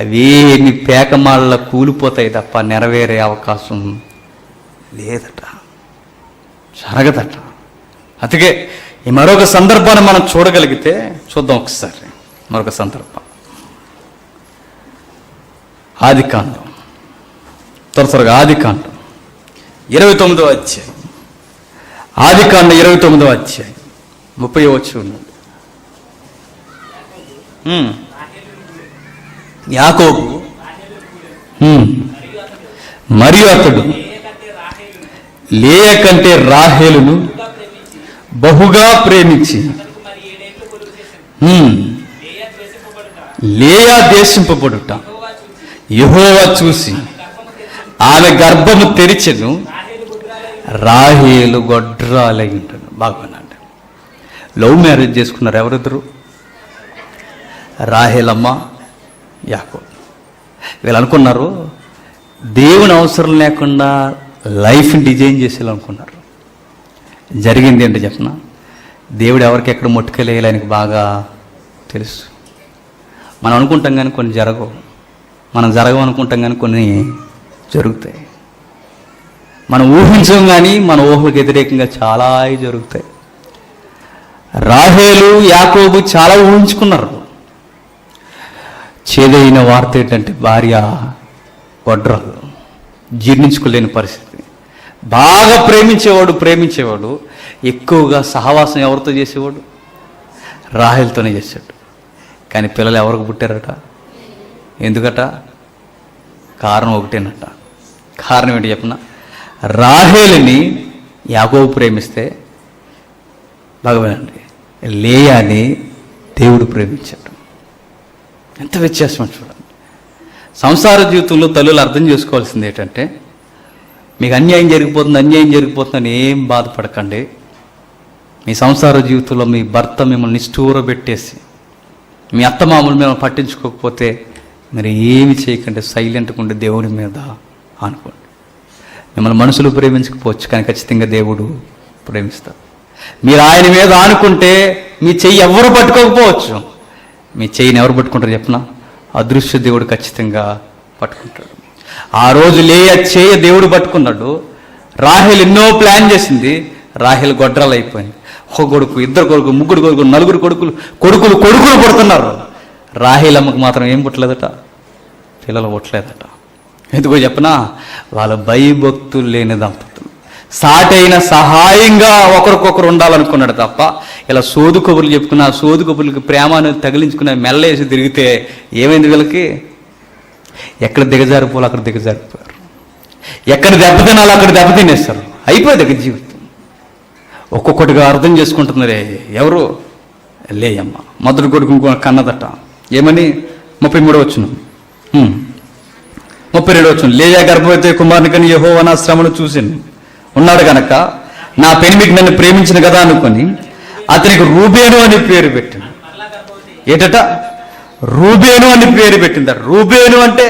అవేమి పేకమాళ్ళ కూలిపోతాయి తప్ప నెరవేరే అవకాశం లేదట, జరగదట. అందుకే ఈ మరొక సందర్భాన్ని మనం చూడగలిగితే చూద్దాం ఒకసారి. మరొక సందర్భం ఆదికాండం, త్వరగా ఆదికాండం 29వ అధ్యాయం. ఆదికాండం 29వ అధ్యాయం 30వ వచనం. యాకోబు మరియు అతడు లేయా కంటే రాహేలును బహుగా ప్రేమించి లేయా దేశింపబడుట యెహోవా చూసి ఆమె గర్భము తెరిచెను, రాహేలు గొడ్రాలై ఉంటాడు. బాగున్నాడు. లవ్ మ్యారేజ్ చేసుకున్నారు ఎవరిద్దరు? రాహేలమ్మ, యాకోబు. వీళ్ళు అనుకున్నారు దేవుని అవసరం లేకుండా లైఫ్ని డిజైన్ చేసేయాలనుకున్నారు. జరిగింది ఏంటో చెప్పనా? దేవుడు ఎవరికి ఎక్కడ ముట్టుకెళ్ళేయాలి ఆయనకి బాగా తెలుసు. మనం అనుకుంటాం కానీ కొన్ని జరగవు, మనం జరగవనుకుంటాం కానీ కొన్ని జరుగుతాయి. మనం ఊహించం కానీ మన ఊహలకు వ్యతిరేకంగా చాలా జరుగుతాయి. రాహేలు యాకోబు చాలా ఊహించుకున్నారు. చేదైన వార్త ఏంటంటే భార్య గొడ్రాలు, జీర్ణించుకోలేని పరిస్థితి. బాగా ప్రేమించేవాడు ఎక్కువగా సహవాసం ఎవరితో చేసేవాడు? రాహేలుతోనే చేశాడు. కానీ పిల్లలు ఎవరికి పుట్టారట? ఎందుకట? కారణం ఒకటేనట. కారణం ఏంటి చెప్పనా? రాహేలుని యాకోబు ప్రేమిస్తే భగవానండి లేయాని దేవుడు ప్రేమించాడు. ఎంత వ్యత్యాసం అని చూడండి. సంసార జీవితంలో తల్లులు అర్థం చేసుకోవాల్సింది ఏంటంటే, మీకు అన్యాయం జరిగిపోతుందని ఏం బాధపడకండి. మీ సంసార జీవితంలో మీ భర్త మిమ్మల్ని నిష్ఠూరబెట్టేసి, మీ అత్తమామలు మిమ్మల్ని పట్టించుకోకపోతే మీరు ఏమి చేయకండి, సైలెంట్గా ఉండి దేవుడి మీద అనుకోండి. మిమ్మల్ని మనుషులు ప్రేమించకపోవచ్చు, కానీ ఖచ్చితంగా దేవుడు ప్రేమిస్తారు. మీరు ఆయన మీద ఆనుకుంటే మీ చెయ్యి ఎవరు పట్టుకోకపోవచ్చు, మీ చెయ్యిని ఎవరు పట్టుకుంటారు చెప్పనా? అదృశ్య దేవుడు ఖచ్చితంగా పట్టుకుంటాడు. ఆ రోజు లేయా చేయ దేవుడు పట్టుకున్నాడు. రాహేలు ఎన్నో ప్లాన్ చేసింది, రాహేలు గొడ్రాలు అయిపోయింది. ఒక కొడుకు, ఇద్దరు కొడుకు, ముగ్గురు కొడుకు, నలుగురు కొడుకులు పుడుతున్నారు. రాహేలమ్మకు మాత్రం ఏం పుట్టలేదట? పిల్లలు పుట్టలేదట. ఎందుకో చెప్పనా? వాళ్ళ భయభక్తులు లేని దంపతులు. సాటైన సహాయంగా ఒకరికొకరు ఉండాలనుకున్నాడు తప్ప ఇలా సోదు కబుర్లు చెప్పుకున్న సోదు కబుర్లకి ప్రేమను తగిలించుకున్న మెల్లేసి తిరిగితే ఏమైంది? వీళ్ళకి ఎక్కడ దిగజారిపోవాలి అక్కడ దిగజారిపోయారు, ఎక్కడ దెబ్బతినాలో అక్కడ దెబ్బతినేస్తారు. అయిపోయింది ఇక జీవితం. ఒక్కొక్కటిగా అర్థం చేసుకుంటున్నారే. ఎవరు? లేయమ్మ మొదటి కొడుకు కన్నదట. ఏమని? 33వ వచనం, 32వ వచనం. లేయా గర్భవతి కుమారుని కని యెహోవా నా శ్రమను చూసి ఉన్నాడు గనక నా పెనిమిటి నన్ను ప్రేమించిన కదా అనుకొని అతనికి రూబేను అని పేరు పెట్టింది. ఏటట? రూబేను అని పేరు పెట్టింది. రూబేను అంటే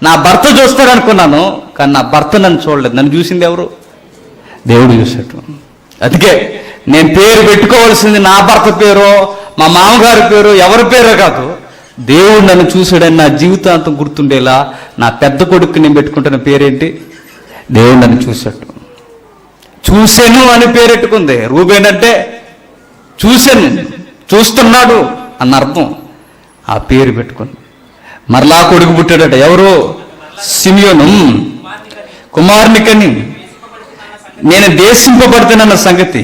నా భర్త చూస్తాడు అనుకున్నాను, కానీ నా భర్త నన్ను చూడలేదు. నన్ను చూసింది ఎవరు? దేవుడు చూశాడు. అందుకే నేను పేరు పెట్టుకోవాల్సింది నా భర్త పేరో మా మామగారి పేరు ఎవరి పేరో కాదు, దేవుడు నన్ను చూశాడని నా జీవితాంతం గుర్తుండేలా నా పెద్ద కొడుకు నేను పెట్టుకుంటున్న పేరేంటి? దేవుడు నన్ను చూశాడు. చూశాను అని పేరెట్టుకుంది. రూబేన్ అంటే చూశాను, చూస్తున్నాడు అన్న అర్థం. ఆ పేరు పెట్టుకుంది. మరలా కొడుకు పుట్టాడట. ఎవరు? సిమియోను. కుమారుని కని నేను దేశింపబడుతున్న సంగతి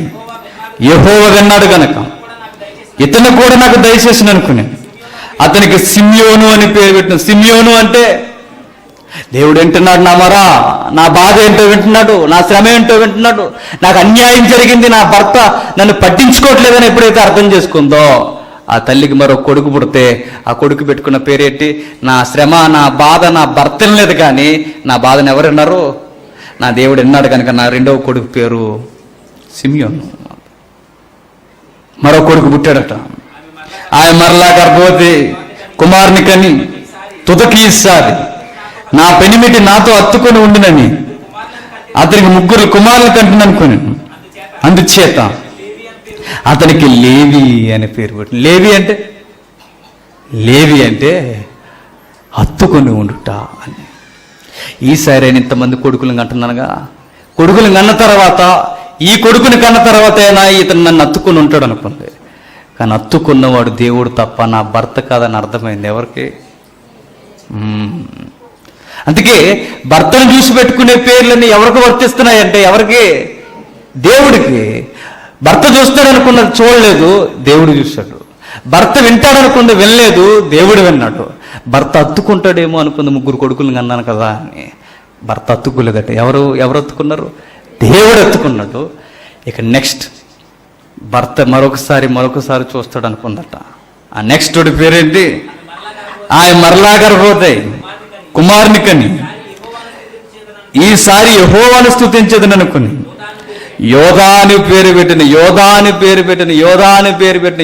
యెహోవా విన్నాడు గనక ఇతను కూడా నాకు దయచేసి అనుకుని అతనికి సిమియోను అని పేరు పెట్టిన. సిమియోను అంటే దేవుడు వింటున్నాడు నా మరా, నా బాధ ఏంటో వింటున్నాడు, నా శ్రమ ఏంటో వింటున్నాడు, నాకు అన్యాయం జరిగింది, నా భర్త నన్ను పట్టించుకోవట్లేదని ఎప్పుడైతే అర్థం చేసుకుందో ఆ తల్లికి మరో కొడుకు పుడితే ఆ కొడుకు పెట్టుకున్న పేరేంటి? నా శ్రమ, నా బాధ నా భర్త లేదు, కానీ నా బాధను ఎవరు విన్నారు? నా దేవుడు విన్నాడు కనుక నా రెండవ కొడుకు పేరు సిమియోను. మరో కొడుకు పుట్టాడట. ఆయన మరలా గర్భవతి కుమారుని కని తుదకీసారి నా పెనిమిటి నాతో అత్తుకొని ఉండినని అతనికి 3 కుమారులు కంటుననుకొని అందుచేత అతనికి లేవి అనే పేరు పెట్టింది. లేవి అంటే హత్తుకొని ఉండుట అని. ఈసారి ఆయన ఇంతమంది కొడుకులను కంటున్నానుగా, కొడుకులను కన్న తర్వాత ఈ కొడుకుని కన్న తర్వాత అయినా ఇతను నన్ను అత్తుకుని ఉంటాడు అనుకుంది. కానీ అత్తుకున్నవాడు దేవుడు తప్ప నా భర్త కాదని అర్థమైంది ఎవరికి? అందుకే భర్తను చూసి పెట్టుకునే పేర్లన్నీ ఎవరికి వర్తిస్తున్నాయంటే ఎవరికి? దేవుడికి. భర్త చూస్తాడనుకున్నది చూడలేదు, దేవుడు చూశాడు. భర్త వింటాడనుకుంది వినలేదు, దేవుడు విన్నాడు. భర్త అత్తుకుంటాడేమో అనుకుంది, 3 కొడుకులను కన్నాను కదా అని. భర్త అత్తుకోలేదట. ఎవరు అత్తుకున్నారు? దేవుడు అత్తుకున్నాడు. ఇక నెక్స్ట్ భర్త మరొకసారి చూస్తాడు అనుకుందట. ఆ నెక్స్ట్ పేరేంటి? ఆయన మరలా గర్భవతి కుమారుని కని ఈసారి యెహోవాను స్తుతించదని అనుకుని యోధా అని పేరు పెట్టిన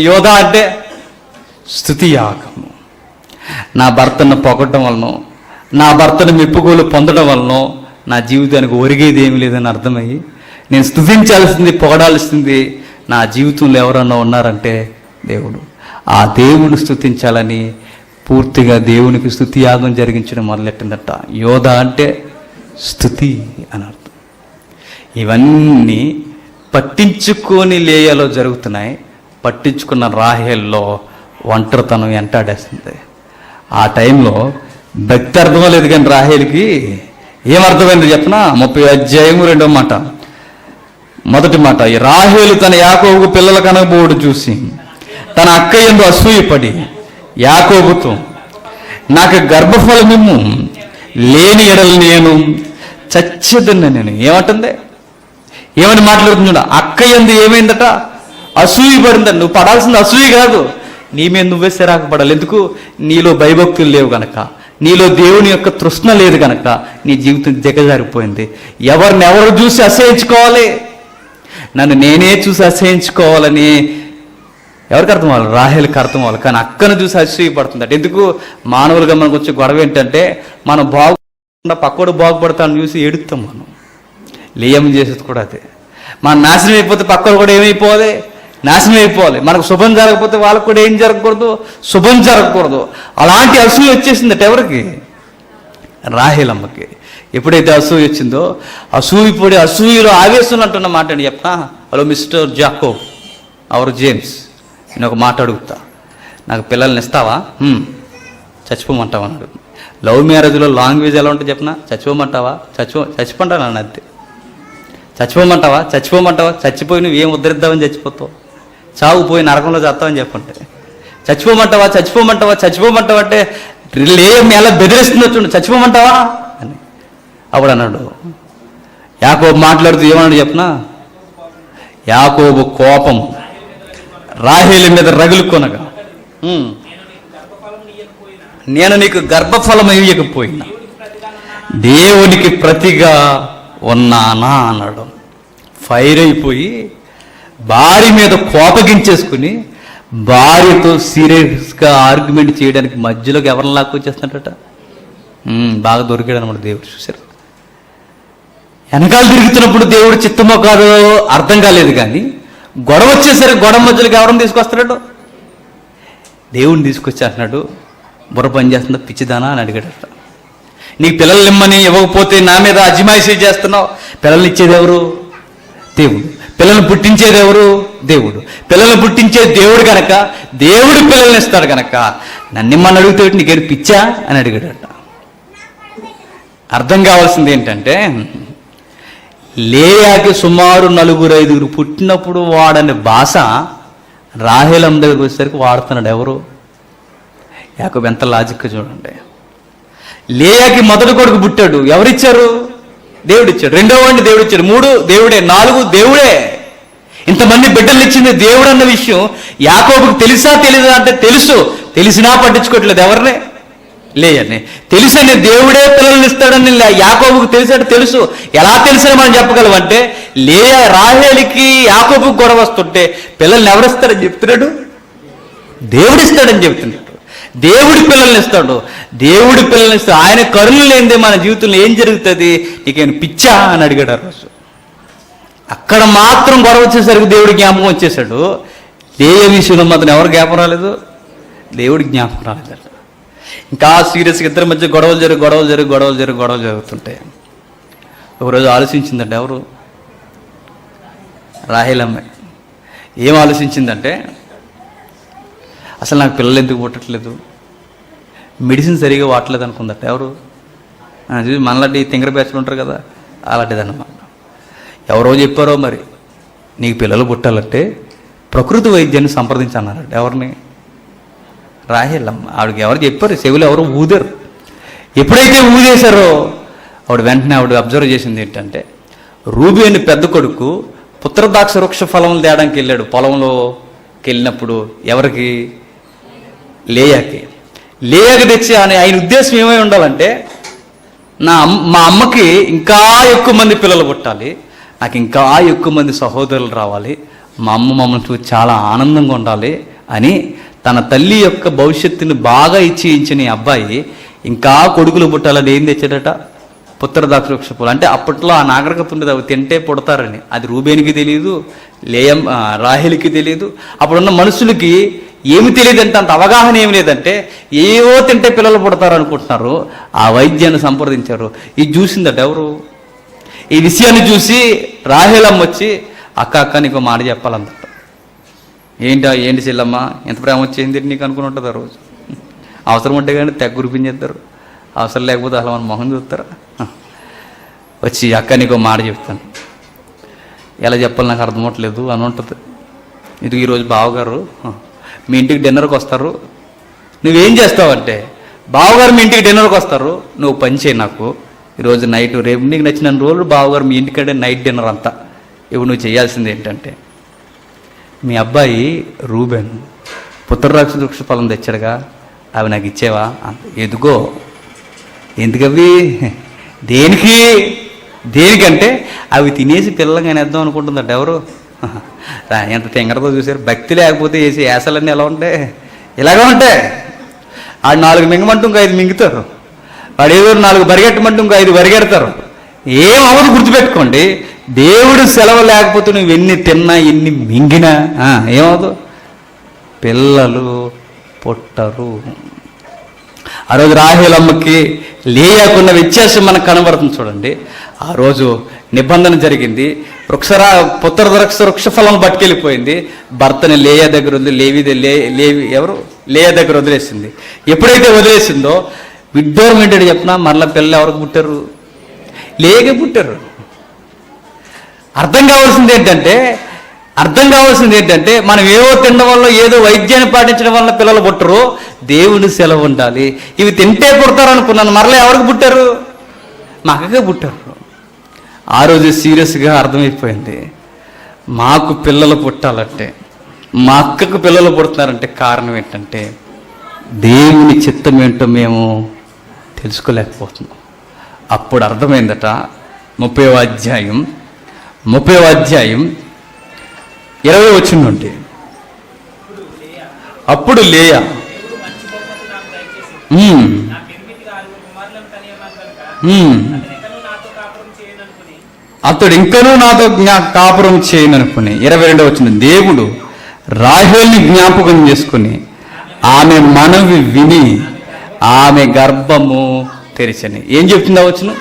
యోధా అంటే స్తుతి యాగము. నా భర్తను పొగడటం వలన, నా భర్తను మెప్పుకోలు పొందడం వలన నా జీవితానికి ఒరిగేది ఏమి లేదని అర్థమయ్యి నేను స్తుతించాల్సింది, పొగడాల్సింది నా జీవితంలో ఎవరన్నా ఉన్నారంటే దేవుడు. ఆ దేవుని స్తుతించాలని పూర్తిగా దేవునికి స్తుతి యాగం జరిగించడం మొదలెట్టిందట. యోధ అంటే స్తుతి అని అర్థం. ఇవన్నీ పట్టించుకొని లేయాలో జరుగుతున్నాయి. పట్టించుకున్న రాహేల్లో ఒంటరితనం వెంటాడేస్తుంది. ఆ టైంలో భక్తి అర్థం లేదు, కానీ రాహేల్కి ఏమర్థమైంది చెప్పనా? 30వ అధ్యాయం 2వ మాట, మొదటి మాట. రాహేలు తన యాకోబుకు పిల్లల కనబోడు చూసి తన అక్క యందు అసూయపడి యాకోబుతో, నాకు గర్భఫలమిమ్ము, లేని ఎడలు నేను చచ్చేదన్న. నేను ఏమంటుంది? ఏమని మాట్లాడుతుంది? అక్క యందు ఏమైందట? అసూయ పడిందండి. నువ్వు పడాల్సింది అసూయ కాదు, నీ మీద నువ్వే సిరాకు పడాలి. ఎందుకు? నీలో భయభక్తులు లేవు గనక, నీలో దేవుని యొక్క తృష్ణ లేదు కనుక నీ జీవితం దిగజారిపోయింది. ఎవరు చూసి అసహించుకోవాలి? నన్ను నేనే చూసి అసహించుకోవాలని ఎవరికి అర్థం అవ్వాలి? రాహేలుకి అర్థం అవ్వాలి. కానీ అక్కను చూసి అసూయపడుతుందట. ఎందుకు? మానవులుగా మనకు వచ్చే గొడవ ఏంటంటే మనం బాగుపడకుండా పక్కోడు బాగుపడతాను చూసి ఏడుస్తాం. మనం లేయం చేసేది కూడా అదే. మనం నాశనం అయిపోతే పక్కోడు కూడా ఏమైపోవాలి? నాశనం అయిపోవాలి. మనకు శుభం జరగకపోతే వాళ్ళకు కూడా ఏం జరగకూడదు? శుభం జరగకూడదు. అలాంటి అసూయ వచ్చేసిందట ఎవరికి? రాహేలమ్మకి. ఎప్పుడైతే అసూయ వచ్చిందో, అసూయపడి అసూయలో ఆవేశం అంటున్న మాట అండి చెప్పనా? Hello mister Jacob or James, నేను ఒక మాట అడుగుతా, నాకు పిల్లల్ని ఇస్తావా? చచ్చిపోమంటావా అని అడుగుతుంది. లవ్ మ్యారేజ్లో లాంగ్వేజ్ ఎలా ఉంటుంది చెప్పనా? చచ్చిపోమంటావా? చచ్చిపోంటాను అన్న అంతే. చచ్చిపోమంటావా? చచ్చిపోయి నువ్వు ఏం ఉద్ధరిద్దామని చచ్చిపోతావు? చావు పోయి నరకంలో చేస్తావని చెప్పుంటే. చచ్చిపోమంటావా అంటే లేయం ఎలా బెదిరిస్తుందో చూడు, చచ్చిపోమంటావా అని. అప్పుడు అన్నాడు యాకోబు మాట్లాడుతూ ఏమన్నాడు చెప్పనా? యాకోబు కోపం రాహేలు మీద రగులుకొనగా, నేను నీకు గర్భఫలం ఇవ్వకపోయినా దేవునికి ప్రతిగా ఉన్నానా అన్నాడు. ఫైర్ అయిపోయి భార్య మీద కోపగించేసుకుని భార్యతో సీరియస్గా ఆర్గ్యుమెంట్ చేయడానికి మధ్యలోకి ఎవరిని లాక్కొచ్చేస్తున్నట. బాగా దొరికాడు అనమాట దేవుడు. చూశారు, వెనకాల తిరుగుతున్నప్పుడు దేవుడు చిత్తమో కాదో అర్థం కాలేదు, కానీ గొడవ వచ్చేసరికి గొడవ మధ్యలోకి ఎవరిని తీసుకొస్తున్నాడు? దేవుడిని తీసుకొచ్చి అంటున్నాడు, బుర్ర పని చేస్తుందా పిచ్చిదానా అని అడిగాడట. నీకు పిల్లలు ఇమ్మని ఇవ్వకపోతే నా మీద అజమాయిషీ చేస్తున్నావు. పిల్లల్ని ఇచ్చేది ఎవరు? దేవుడు. పిల్లల్ని పుట్టించేది ఎవరు? దేవుడు. పిల్లల్ని పుట్టించేది దేవుడు కనుక దేవుడు పిల్లల్ని ఇస్తాడు కనుక నన్నిమ్మని అడిగితే నీకేడు పిచ్చా అని అడిగాడట. అర్థం కావాల్సింది ఏంటంటే, లేయాకి సుమారు 4-5 పుట్టినప్పుడు వాడని భాష రాహేలమ్మ దగ్గరికి వచ్చేసరికి వాడుతున్నాడు ఎవరు? యాకోబు. ఎంత లాజిక్ చూడండి. లేయాకి మొదటి కొడుకు పుట్టాడు, ఎవరిచ్చారు? దేవుడు ఇచ్చాడు. రెండో వాడిని దేవుడు ఇచ్చాడు. 3 దేవుడే, 4 దేవుడే. ఇంతమంది బిడ్డలు ఇచ్చింది దేవుడు అన్న విషయం యాకోబుకు తెలుసా తెలీదా అంటే తెలుసు. తెలిసినా పట్టించుకోవట్లేదు ఎవరినే? లేయని. తెలుసని దేవుడే పిల్లల్ని ఇస్తాడని యాకోబుకు తెలిసాడు. తెలుసు. ఎలా తెలుసని మనం చెప్పగలం అంటే, రాహేలుకి యాకోబుకు గొడవ వస్తుంటే పిల్లల్ని ఎవరిస్తాడని చెప్తున్నాడు? దేవుడిస్తాడని చెప్తున్నాడు. దేవుడి పిల్లల్ని ఇస్తాడు. దేవుడి పిల్లల్ని ఇస్తాడు. ఆయన కరుణ లేనిదే మన జీవితంలో ఏం జరుగుతుంది? నీకేం పిచ్చా అని అడిగాడు ఆ రోజు. అక్కడ మాత్రం గొడవ వచ్చేసరికి దేవుడి జ్ఞాపకం వచ్చేసాడు. లేయ విషయంలో మాత్రం ఎవరు జ్ఞాపకం రాలేదు? దేవుడి జ్ఞాపకం రాలేదు. ఇంకా సీరియస్గా ఇద్దరి మధ్య గొడవలు జరుగుతుంటాయి. ఒకరోజు ఆలోచించిందంట ఎవరు? రాహేలమ్మ ఏం ఆలోచించిందంటే, అసలు నాకు పిల్లలు ఎందుకు పుట్టట్లేదు, మెడిసిన్ సరిగా వాడలేదు అనుకుందట. ఎవరు మనలాంటి తింగర బ్యాచ్లు ఉంటారు కదా, అలాంటిదన్నమాట. ఎవరో చెప్పారో మరి, నీకు పిల్లలు పుట్టాలంటే ప్రకృతి వైద్యాన్ని సంప్రదించన్నారట. ఎవరిని? రాహేలమ్మ. ఆవిడకి ఎవరు చెప్పారు, చెవులు ఎవరు ఊదారు. ఎప్పుడైతే ఊదేశారో వెంటనే అబ్జర్వ్ చేసింది ఏంటంటే, రూబేను పెద్ద కొడుకు పుత్రద్రాక్ష వృక్ష ఫలం తేడానికి వెళ్ళాడు. పొలంలోకి వెళ్ళినప్పుడు ఎవరికి? లేయాకి తెచ్చి ఆయన ఉద్దేశం ఏమై ఉండాలంటే, మా అమ్మకి ఇంకా ఎక్కువ మంది పిల్లలు పుట్టాలి, నాకు ఇంకా ఎక్కువ మంది సహోదరులు రావాలి, మా అమ్మ మమ్మల్ని చూసి చాలా ఆనందంగా ఉండాలి అని తన తల్లి యొక్క భవిష్యత్తుని బాగా ఇచ్చిన ఈ అబ్బాయి ఇంకా కొడుకులు పుట్టాలని ఏం తెచ్చాడట? పుత్రద్రాక్ష వృక్ష ఫలం. అంటే అప్పట్లో ఆ నాగరికత ఉండేది, అవి తింటే పుడతారని. అది రూబేనికి తెలియదు, రాహేలుకి తెలియదు. అప్పుడున్న మనుషులకి ఏమి తెలియదంటే, అంత అవగాహన ఏమి లేదంటే, ఏవో తింటే పిల్లలు పుడతారు అనుకుంటున్నారు. ఆ వైద్యాన్ని సంప్రదించారు. ఇది చూసిందట ఎవరు? ఈ విషయాన్ని చూసి రాహేలమ్మ వచ్చి, అక్క నీకు మాట చెప్పాలందట. ఏంటి చెల్లమ్మ, ఎంత ప్రేమ వచ్చింది నీకు అనుకుని ఉంటుంది. ఆ రోజు అవసరం ఉంటే కానీ తెగ గురిపించేస్తారు, అవసరం లేకపోతే అసలు మన మొహం చూస్తారా? వచ్చి, అక్క నీకు మాట చెప్తాను. ఎలా చెప్పాలి నాకు అర్థమవట్లేదు అని ఉంటుంది. ఇది ఈరోజు బావగారు మీ ఇంటికి డిన్నర్కి వస్తారు, నువ్వేం చేస్తావంటే, బావగారు మీ ఇంటికి డిన్నర్కి వస్తారు, నువ్వు పని చేయి, నాకు ఈరోజు నైట్, రేపు నీకు నచ్చిన రోజులు బావగారు మీ ఇంటికంటే నైట్ డిన్నర్ అంతా. ఇప్పుడు నువ్వు చేయాల్సింది ఏంటంటే, మీ అబ్బాయి రూబెన్ పుత్రద్రాక్ష వృక్ష ఫలం తెచ్చాడుగా, అవి నాకు ఇచ్చేవా? ఎదుగో. ఎందుకవి? దేనికంటే అవి తినేసి పిల్లలుగా నేద్దాం అనుకుంటుందట. ఎవరు? ఎంత తెంగరతో చూసారు. భక్తి లేకపోతే వేసి యాసలన్నీ ఎలా ఉంటాయి? ఇలాగే ఉంటాయి. ఆడు 4 మింగమంటూ ఇంకా 5 మింగుతారు, వాడు ఏదో 4 బరిగెట్టమంటూ ఇంకా 5 బరిగెడతారు. ఏమవదు, గుర్తుపెట్టుకోండి. దేవుడు సెలవు లేకపోతే నువ్వు ఎన్ని తిన్నా ఎన్ని మింగినా ఏమవుదు? పిల్లలు పుట్టరు. ఆ రోజు రాహేలమ్మకి లేయాకున్న వ్యత్యాసం మనకు కనబడుతుంది చూడండి. ఆ రోజు నిబంధన జరిగింది. పుత్రద్రాక్ష వృక్ష ఫలం పట్టుకెళ్ళిపోయింది. భర్తని లేయా దగ్గర లేయా దగ్గర వదిలేసింది. ఎప్పుడైతే వదిలేసిందో విడ్డూరం ఏంటంటే చెప్పినా, మరలా పిల్లలు ఎవరికి పుట్టారు? లేకే పుట్టారు. అర్థం కావాల్సింది ఏంటంటే మనం ఏవో తినడం వల్ల, ఏదో వైద్యాన్ని పాటించడం వల్ల పిల్లలు పుట్టరు. దేవుని సెలవు ఉండాలి. ఇవి తింటే పుడతారు అనుకున్నాను, మరలా ఎవరికి పుట్టారు? మా అక్కకే పుట్టారు. ఆ రోజు సీరియస్గా అర్థమైపోయింది, మాకు పిల్లలు పుట్టాలంటే, మా అక్కకు పిల్లలు పుడుతున్నారంటే కారణం ఏంటంటే, దేవుని చిత్తం ఏంటో మేము తెలుసుకోలేకపోతున్నాం. అప్పుడు అర్థమైందట. 30వ అధ్యాయం 20వ వచనం నుండి, అప్పుడు లేయా అతడు ఇంకనూ నాతో కాపురం చేయననుకుని. 22వ వచనం, దేవుడు రాహేలుని జ్ఞాపకం చేసుకుని ఆమె మనవి విని ఆమె గర్భము తెరిచని. ఏం చెప్తుందా వచనం?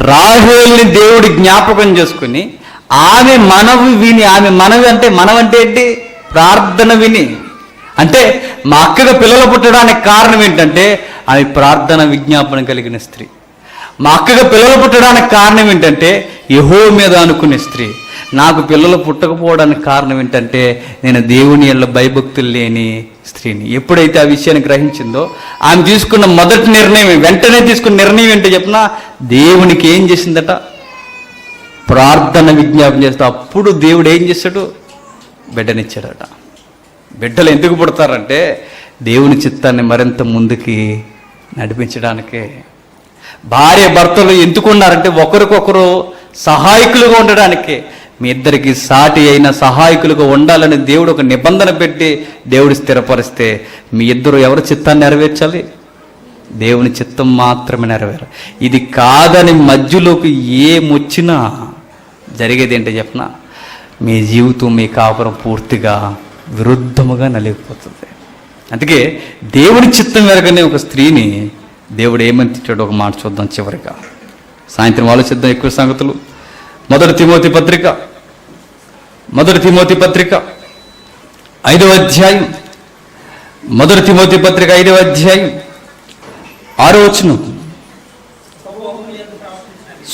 రాహేలుని దేవుడు జ్ఞాపకం చేసుకుని ఆమె మనవి విని. ఆమె మనవి అంటే, మనవంటే ఏంటి? ప్రార్థన విని. అంటే మా అక్కగా పిల్లలు పుట్టడానికి కారణం ఏంటంటే, ఆమె ప్రార్థన విజ్ఞాపన కలిగిన స్త్రీ. మా అక్కగా పిల్లలు పుట్టడానికి కారణం ఏంటంటే, యెహోవా మీద అనుకునే స్త్రీ. నాకు పిల్లలు పుట్టకపోవడానికి కారణం ఏంటంటే, నేను దేవుని యందు భయభక్తులు లేని స్త్రీని. ఎప్పుడైతే ఆ విషయాన్ని గ్రహించిందో, ఆమె తీసుకున్న మొదటి నిర్ణయం, వెంటనే తీసుకున్న నిర్ణయం ఏంటో చెప్పినా, దేవునికి ఏం చేసిందట? ప్రార్థన విజ్ఞాపన చేస్తా. అప్పుడు దేవుడు ఏం చేశాడు? బిడ్డనిచ్చాడట. బిడ్డలు ఎందుకు పుడతారంటే, దేవుని చిత్తాన్ని మరింత ముందుకి నడిపించడానికే. భార్య భర్తలు ఎందుకు ఉన్నారంటే, ఒకరికొకరు సహాయకులుగా ఉండడానికే. మీ ఇద్దరికి సాటి అయిన సహాయకులుగా ఉండాలని దేవుడు ఒక నిబంధన పెట్టి దేవుడు స్థిరపరిస్తే, మీ ఇద్దరు ఎవరి చిత్తాన్ని నెరవేర్చాలి? దేవుని చిత్తం మాత్రమే నెరవేరాలి. ఇది కాదని మధ్యలోకి ఏమొచ్చినా జరిగేది ఏంటో చెప్పిన, మీ జీవితం, మీ కాపురం పూర్తిగా విరుద్ధముగా నలిగిపోతుంది. అందుకే దేవుని చిత్తం వెరగనే ఒక స్త్రీని దేవుడు ఏమని తిట్టాడో ఒక మాట చూద్దాం చివరిగా. సాయంత్రం ఆలోచిద్దాం ఎక్కువ సంగతులు. 1 తిమోతి పత్రిక మొదటి తిమోతి పత్రిక 5వ అధ్యాయం, మొదటి తిమోతి పత్రిక 5వ అధ్యాయం 6వ వచనం.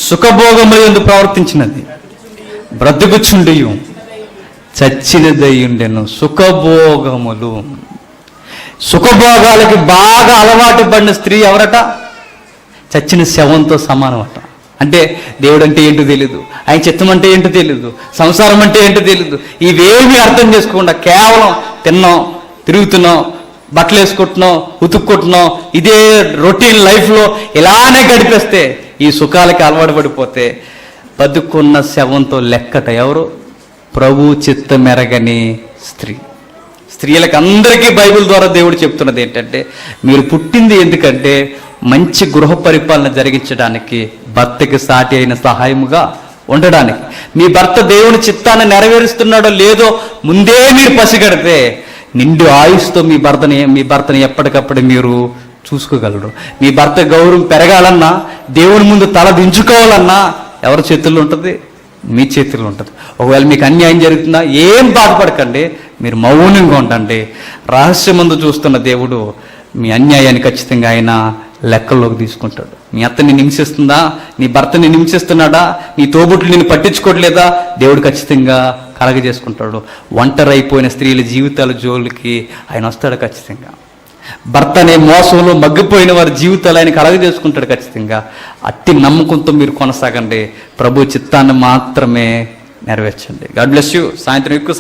సుఖభోగముల యందు ప్రవర్తించినది బ్రతుకుచుండియు చచ్చినదయ్యుండెను. సుఖభోగములు, సుఖభోగాలకి బాగా అలవాటు పడిన స్త్రీ ఎవరట? చచ్చిన శవంతో సమానం అట. అంటే దేవుడు అంటే ఏంటో తెలీదు, ఆయన చిత్తం అంటే ఏంటో తెలీదు, సంసారం అంటే ఏంటో తెలీదు, ఇవేమీ అర్థం చేసుకోకుండా కేవలం తిన్నాం, తిరుగుతున్నాం, బట్టలు వేసుకుంటున్నాం, ఉతుక్కుంటున్నాం, ఇదే రొటీన్ లైఫ్లో ఇలానే గడిపేస్తే, ఈ సుఖాలకి అలవాటు పడిపోతే బతుకున్న శవంతో లెక్కట. ఎవరు? ప్రభు చిత్తమెరగని స్త్రీ. స్త్రీలకు అందరికీ బైబిల్ ద్వారా దేవుడు చెప్తున్నది ఏంటంటే, మీరు పుట్టింది ఎందుకంటే మంచి గృహ పరిపాలన జరిగించడానికి, భర్తకి సాటి అయిన సహాయముగా ఉండడానికి. మీ భర్త దేవుని చిత్తాన్ని నెరవేరుస్తున్నాడో లేదో ముందే మీరు పసిగడితే నిండు ఆయుష్తో మీ భర్తని ఎప్పటికప్పుడు మీరు చూసుకోగలరు. మీ భర్త గౌరవం పెరగాలన్నా, దేవుని ముందు తల దించుకోవాలన్నా ఎవరి చేతుల్లో ఉంటుంది? మీ చేతుల్లో ఉంటుంది. ఒకవేళ మీకు అన్యాయం జరుగుతుందా, ఏం బాధపడకండి, మీరు మౌనంగా ఉండండి. రహస్యమందు చూస్తున్న దేవుడు మీ అన్యాయాన్ని ఖచ్చితంగా ఆయన లెక్కల్లోకి తీసుకుంటాడు. మీ అత్తని హింసిస్తుందా, నీ భర్తని హింసిస్తున్నాడా, నీ తోబుట్లు నిన్ను పట్టించుకోవట్లేదా, దేవుడు ఖచ్చితంగా కలగజేసుకుంటాడు. ఒంటరి అయిపోయిన స్త్రీల జీవితాల జోలికి ఆయన వస్తాడు ఖచ్చితంగా. భర్త అనే మోసంలో మగ్గిపోయిన వారి జీవితాలు ఆయన కలగజేసుకుంటాడు ఖచ్చితంగా. అట్టి నమ్మకంతో మీరు కొనసాగండి. ప్రభు చిత్తాన్ని మాత్రమే నెరవేర్చండి. God bless you. సాయంత్రం ఎక్కువ